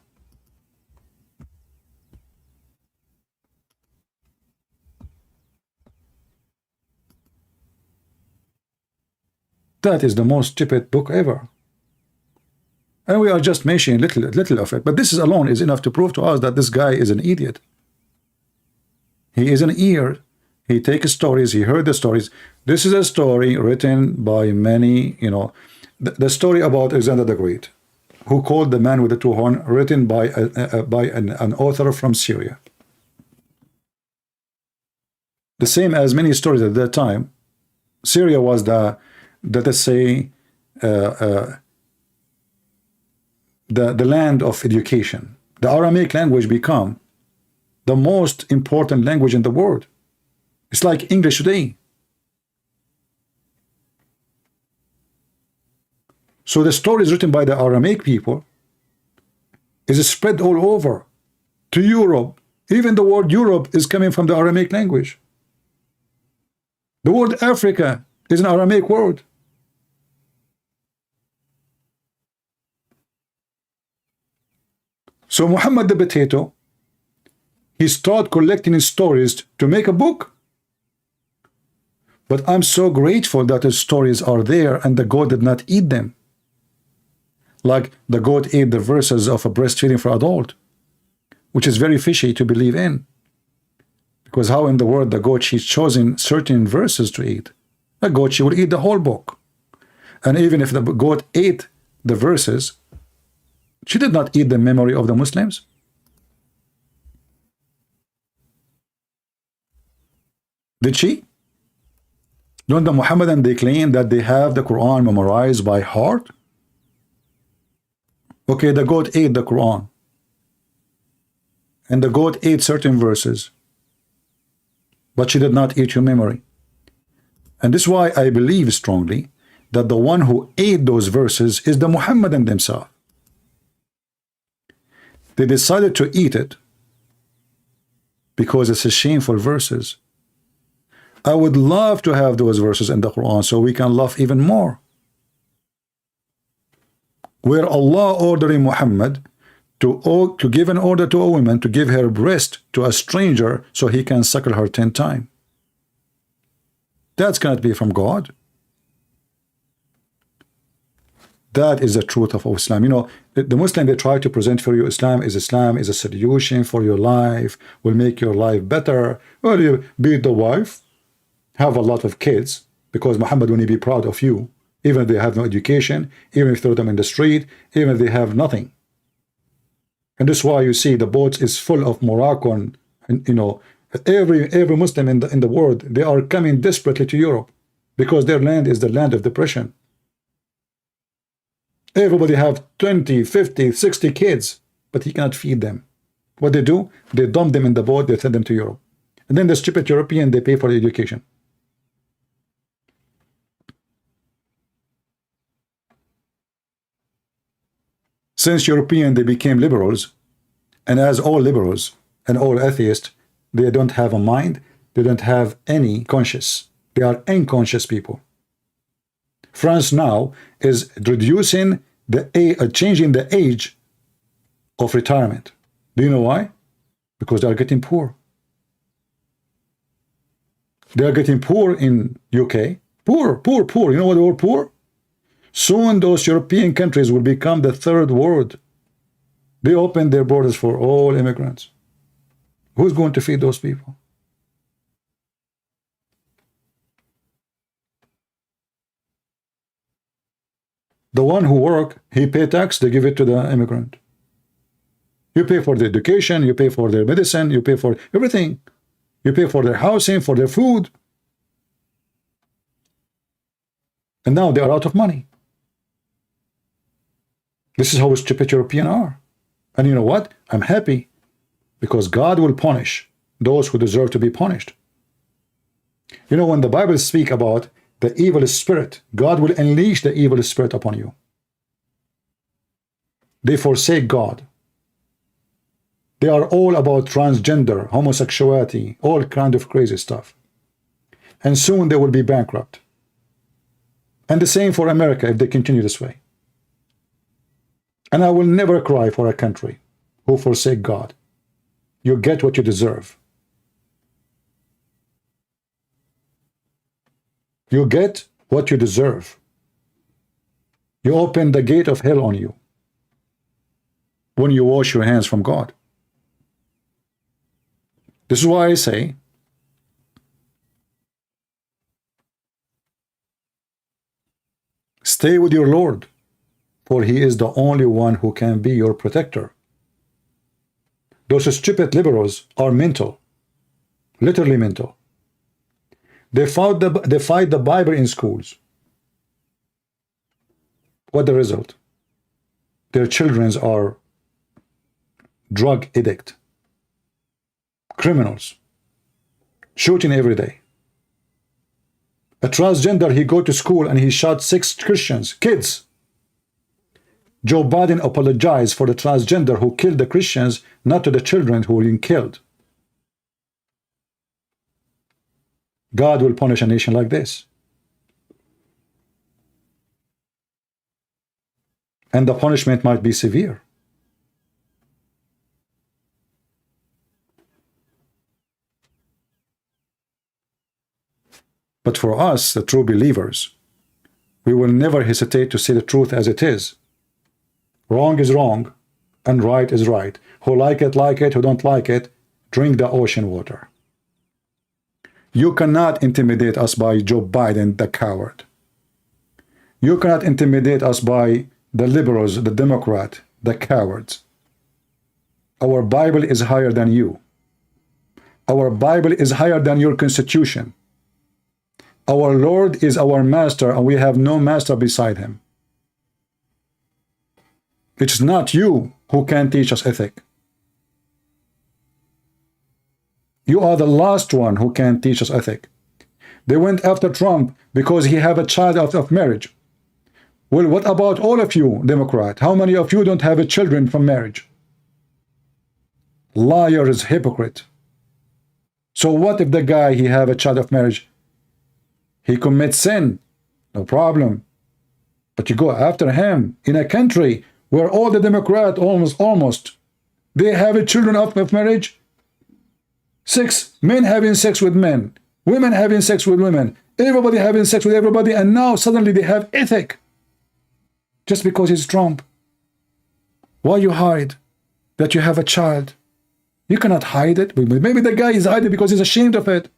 That is the most stupid book ever. And we are just mentioning little of it. But this is alone is enough to prove to us that this guy is an idiot. He is an ear. He takes stories. He heard the stories. This is a story written by many, you know, the story about Alexander the Great. who called The Man with the Two Horns, written by an author from Syria. The same as many stories at that time. Syria was the, let us say, the land of education. The Aramaic language became the most important language in the world. It's like English today. So the stories written by the Aramaic people is spread all over to Europe. Even the word Europe is coming from the Aramaic language. The word Africa is an Aramaic word. So Muhammad the Potato, he started collecting his stories to make a book. But I'm so grateful that the stories are there and the goat did not eat them. Like the goat ate the verses of a breastfeeding for adult, which is very fishy to believe in. Because how in the world the goat, she's chosen certain verses to eat? A goat, she will eat the whole book. And even if the goat ate the verses, she did not eat the memory of the Muslims. Did she? Don't the Muhammadan, they claim that they have the Quran memorized by heart? Okay, the goat ate the Quran. And the goat ate certain verses. But she did not eat your memory. And this is why I believe strongly that the one who ate those verses is the Muhammadan themselves. They decided to eat it because it's a shameful verses. I would love to have those verses in the Quran so we can love even more. Where Allah ordering Muhammad to give an order to a woman to give her breast to a stranger so he can suckle her 10 times. That's cannot be from God. That is the truth of Islam. You know, the Muslim, they try to present for you Islam is a solution for your life, will make your life better. Well, you beat the wife, have a lot of kids, because Muhammad will be proud of you, even if they have no education, even if you throw them in the street, even if they have nothing. And this is why you see the boats is full of Moroccan, and you know, every Muslim in the world, they are coming desperately to Europe because their land is the land of depression. Everybody have 20, 50, 60 kids, but he cannot feed them. What they do, they dump them in the boat, they send them to Europe. And then the stupid European, they pay for the education. Since European, they became liberals, and as all liberals and all atheists, they don't have a mind, they don't have any conscience. They are unconscious people. France now is reducing changing the age of retirement. Do you know why? Because they are getting poor. They are getting poor in UK. Poor. You know what the word poor? Soon those European countries will become the third world. They open their borders for all immigrants. Who's going to feed those people? The one who work, he pay tax, they give it to the immigrant. You pay for their education, you pay for their medicine, you pay for everything. You pay for their housing, for their food. And now they are out of money. This is how stupid Europeans are. And you know what? I'm happy because God will punish those who deserve to be punished. You know, when the Bible speaks about the evil spirit, God will unleash the evil spirit upon you. They forsake God. They are all about transgender, homosexuality, all kind of crazy stuff. And soon they will be bankrupt. And the same for America if they continue this way. And I will never cry for a country who forsake God. You get what you deserve. You get what you deserve. You open the gate of hell on you when you wash your hands from God. This is why I say, stay with your Lord for he is the only one who can be your protector. Those stupid liberals are mental, literally mental. They fight the Bible in schools. What the result? Their children are drug addict, criminals, shooting every day. A transgender, he go to school and he shot 6 Christians, kids. Joe Biden apologized for the transgender who killed the Christians, not to the children who were being killed. God will punish a nation like this. And the punishment might be severe. But for us, the true believers, we will never hesitate to say the truth as it is. Wrong is wrong, and right is right. Who like it, who don't like it, drink the ocean water. You cannot intimidate us by Joe Biden, the coward. You cannot intimidate us by the liberals, the Democrat, the cowards. Our Bible is higher than you. Our Bible is higher than your constitution. Our Lord is our master, and we have no master beside him. It's not you who can teach us ethic. You are the last one who can teach us ethic. They went after Trump because he have a child out of marriage. Well, what about all of you, Democrat? How many of you don't have a children from marriage? Liars, hypocrite. So what if the guy, he have a child of marriage? He commits sin, no problem. But you go after him in a country where all the Democrats almost, they have a children out of marriage. 6 men having sex with men, women having sex with women, everybody having sex with everybody, and now suddenly they have ethic. Just because he's Trump. Why you hide that you have a child? You cannot hide it. Maybe the guy is hiding because he's ashamed of it.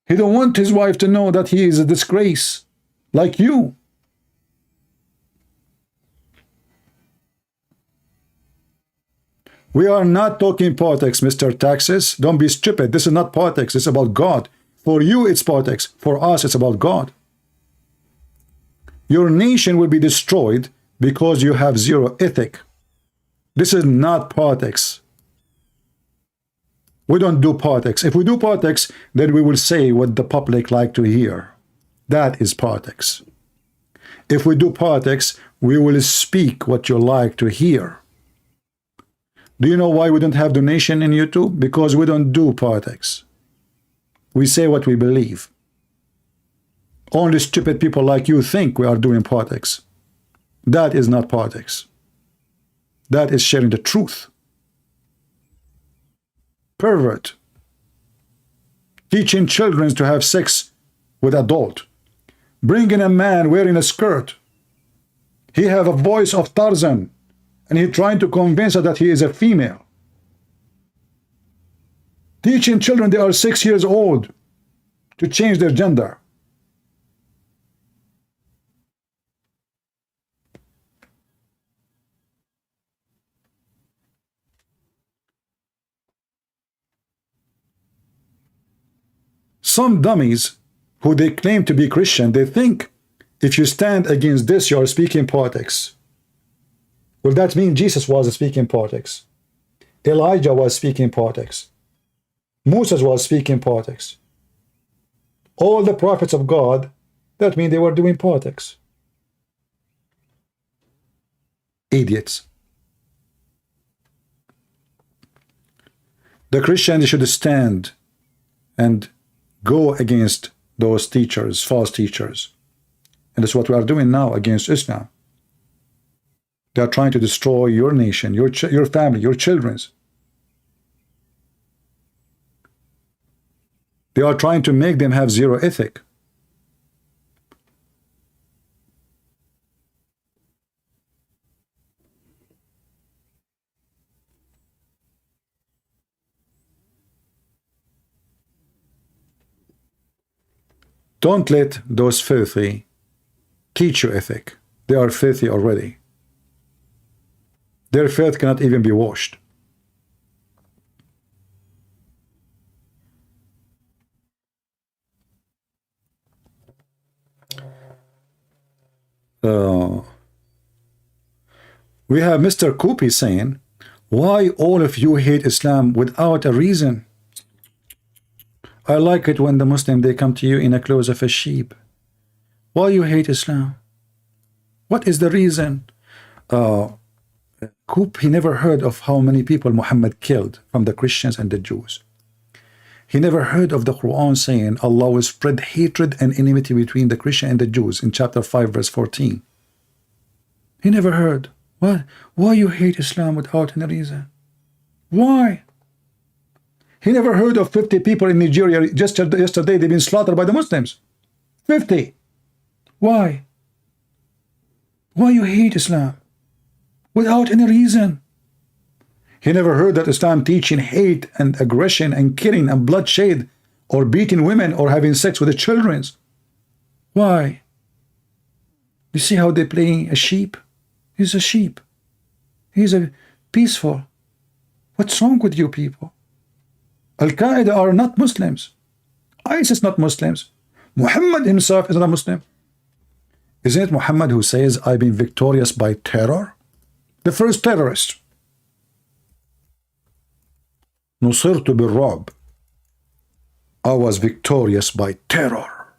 He don't want his wife to know that he is a disgrace, like you. We are not talking politics, Mr. Taxes. Don't be stupid. This is not politics. It's about God. For you, it's politics. For us, it's about God. Your nation will be destroyed because you have zero ethic. This is not politics. We don't do politics. If we do politics, then we will say what the public like to hear. That is politics. If we do politics, we will speak what you like to hear. Do you know why we don't have donation in YouTube? Because we don't do politics. We say what we believe. Only stupid people like you think we are doing politics. That is not politics. That is sharing the truth. Pervert. Teaching children to have sex with adult. Bringing a man wearing a skirt. He have a voice of Tarzan, and he trying to convince her that he is a female. Teaching children they are 6 years old to change their gender. Some dummies who they claim to be Christian, they think if you stand against this, you are speaking politics. Well, that means Jesus was speaking politics. Elijah was speaking politics. Moses was speaking politics. All the prophets of God, that means they were doing politics. Idiots. The Christians should stand and go against those teachers, false teachers. And that's what we are doing now against Islam. They are trying to destroy your nation, your family, your children. They are trying to make them have zero ethic. Don't let those filthy teach you ethic. They are filthy already. Their filth cannot even be washed. We have Mr. Kupi saying, why all of you hate Islam without a reason? I like it when the Muslim, they come to you in the clothes of a sheep. Why you hate Islam? What is the reason? Coop, he never heard of how many people Muhammad killed from the Christians and the Jews. He never heard of the Quran saying Allah will spread hatred and enmity between the Christian and the Jews in chapter 5 verse 14. He never heard. What? Why you hate Islam without any reason? Why? He never heard of 50 people in Nigeria just yesterday they've been slaughtered by the Muslims. 50. Why? Why you hate Islam? Without any reason. He never heard that Islam teaching hate and aggression and killing and bloodshed or beating women or having sex with the children. Why? You see how they're playing a sheep? He's a sheep. He's a peaceful. What's wrong with you people? Al-Qaeda are not Muslims. ISIS not Muslims. Muhammad himself is not a Muslim. Isn't it Muhammad who says, I've been victorious by terror? The first terrorist. نصرت بالرعب. I was victorious by terror.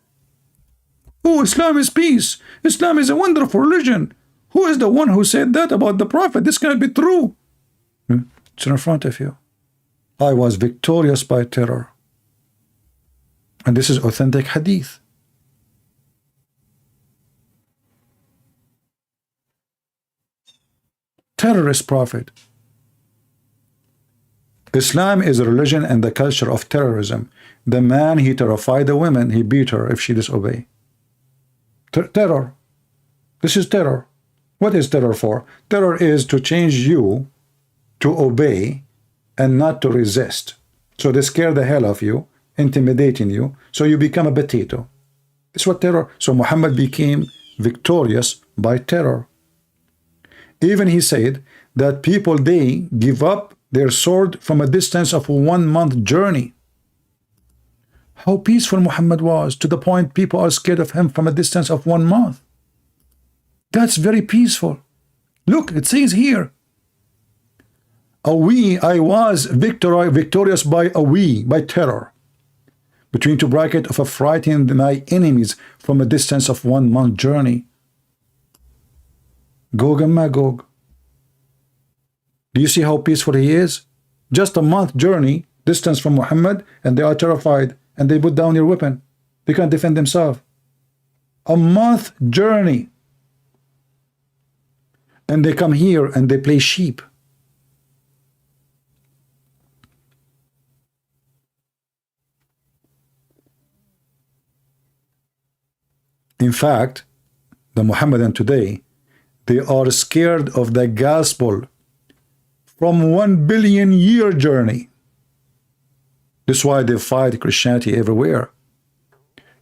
Oh, Islam is peace. Islam is a wonderful religion. Who is the one who said that about the Prophet? This cannot be true. It's in front of you. I was victorious by terror. And this is authentic hadith. Terrorist prophet. Islam is a religion and the culture of terrorism. The man, he terrified the women, he beat her if she disobey. Terror. This is terror. What is terror for? Terror is to change you to obey and not to resist. So they scare the hell of you, intimidating you, so you become a potato. That's what terror. So Muhammad became victorious by terror. Even he said that people, they give up their sword from a distance of a 1 month journey. How peaceful Muhammad was, to the point people are scared of him from a distance of 1 month. That's very peaceful. Look, it says here, I was victorious by by terror. Between two brackets of a frightening my enemies from a distance of 1 month journey. Gog and Magog. Do you see how peaceful he is? Just a month journey distance from Muhammad, and they are terrified, and they put down your weapon. They can't defend themselves. A month journey. And they come here and they play sheep. In fact, the Mohammedan today, they are scared of the gospel from 1 billion year journey. That's why they fight Christianity everywhere.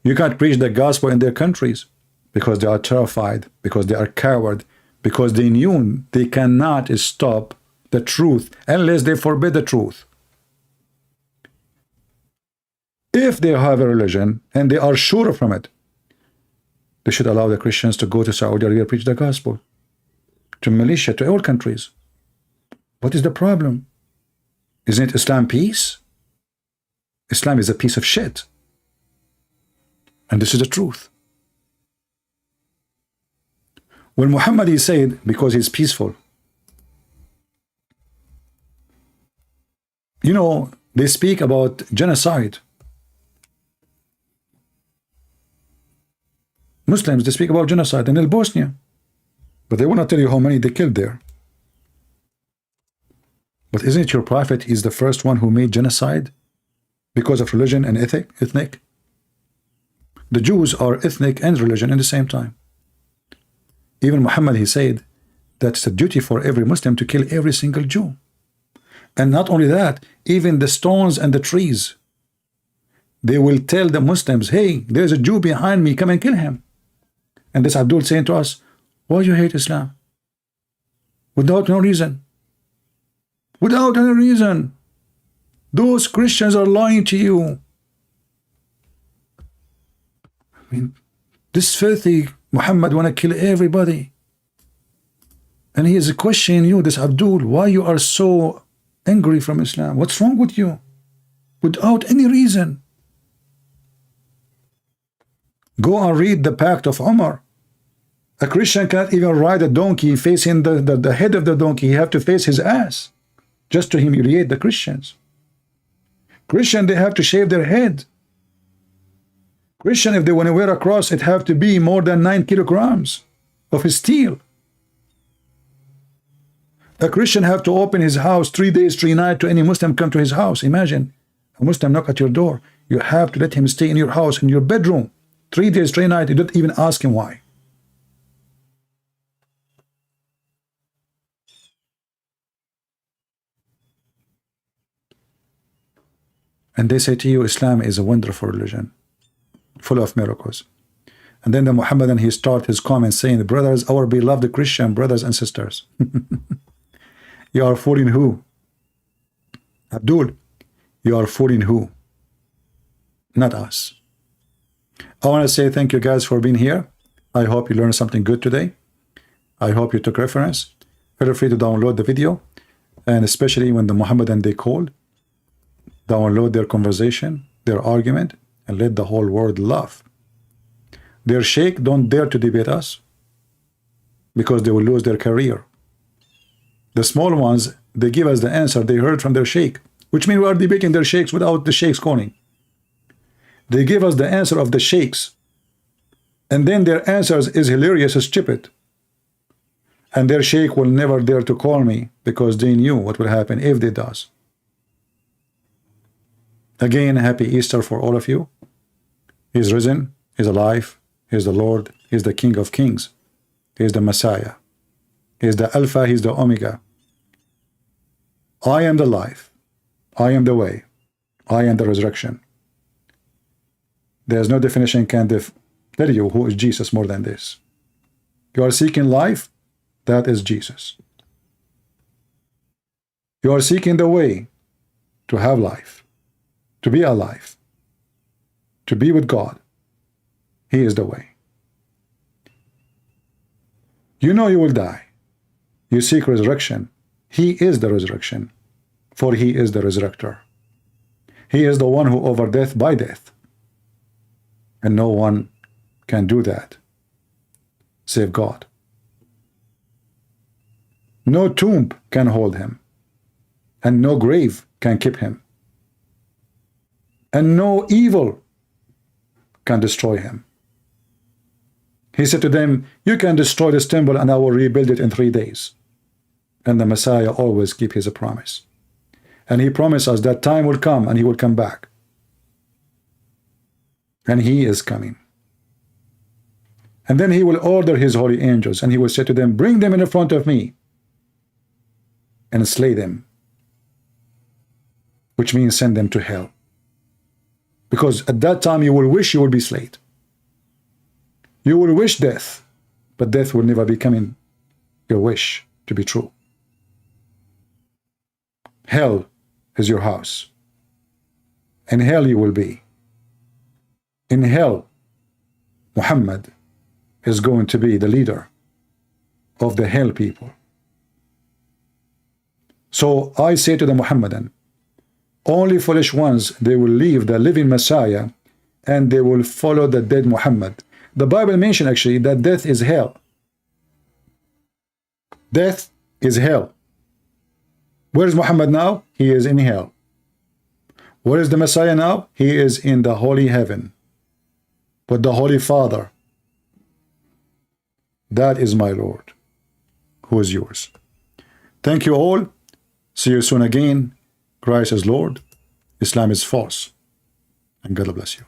You can't preach the gospel in their countries because they are terrified, because they are coward, because they knew they cannot stop the truth unless they forbid the truth. If they have a religion and they are sure from it, they should allow the Christians to go to Saudi Arabia, preach the gospel, to Malaysia, to all countries. What is the problem? Isn't it Islam peace? Islam is a piece of shit. And this is the truth. When Muhammad, he said, because he's peaceful, you know, they speak about genocide. Muslims, they speak about genocide in Bosnia, but they will not tell you how many they killed there. But isn't it your prophet is the first one who made genocide because of religion and ethnic? The Jews are ethnic and religion at the same time. Even Muhammad, he said that it's a duty for every Muslim to kill every single Jew. And not only that, even the stones and the trees, they will tell the Muslims, hey, there's a Jew behind me, come and kill him. And this Abdul saying to us, Why you hate Islam? Without no reason. Without any reason. Those Christians are lying to you. I mean, this filthy Muhammad want to kill everybody. And he is questioning you, this Abdul, why you are so angry from Islam? What's wrong with you? Without any reason. Go and read the Pact of Umar. A Christian cannot even ride a donkey facing the head of the donkey. He have to face his ass just to humiliate the Christians. Christian, they have to shave their head. Christian, if they want to wear a cross, it have to be more than 9 kilograms of steel. A Christian have to open his house 3 days, 3 nights to any Muslim come to his house. Imagine, a Muslim knock at your door. You have to let him stay in your house, in your bedroom. 3 days, 3 nights. You don't even ask him why. And they say to you, Islam is a wonderful religion, full of miracles. And then the Muhammadan, he start his comments saying, brothers, our beloved Christian brothers and sisters. You are fooling who? Abdul, you are fooling who? Not us. I want to say thank you guys for being here. I hope you learned something good today. I hope you took reference. Feel free to download the video. And especially when the Muhammadan they called, download their conversation, their argument, and let the whole world laugh. Their sheikh don't dare to debate us because they will lose their career. The small ones, they give us the answer they heard from their sheikh, which means we are debating their sheikhs without the sheikhs calling. They give us the answer of the sheikhs, and then their answers is hilarious and stupid. And their sheikh will never dare to call me because they knew what will happen if they does. Again, happy Easter for all of you. He's risen, he's alive, he's the Lord, he's the King of Kings, he's the Messiah, he's the Alpha, he's the Omega. I am the life, I am the way, I am the resurrection. There's no definition can tell you who is Jesus more than this. You are seeking life, that is Jesus. You are seeking the way to have life, to be alive, to be with God. He is the way. You know you will die. You seek resurrection. He is the resurrection, for he is the resurrector. He is the one who over death by death. And no one can do that save God. No tomb can hold him, and no grave can keep him, and no evil can destroy him. He said to them, you can destroy this temple and I will rebuild it in 3 days. And the Messiah always keeps his promise. And he promised us that time will come and he will come back. And he is coming. And then he will order his holy angels and he will say to them, bring them in front of me and slay them, which means send them to hell. Because at that time you will wish you will be slain. You will wish death, but death will never be coming your wish to be true. Hell is your house. In hell you will be. In hell, Muhammad is going to be the leader of the hell people. So I say to the Muhammadan, only foolish ones, they will leave the living Messiah and they will follow the dead Muhammad. The Bible mentions actually that death is hell. Death is hell. Where is Muhammad now? He is in hell. Where is the Messiah now? He is in the holy heaven with the Holy Father. That is my Lord, who is yours. Thank you all. See you soon again. Christ is Lord. Islam is false. And God bless you.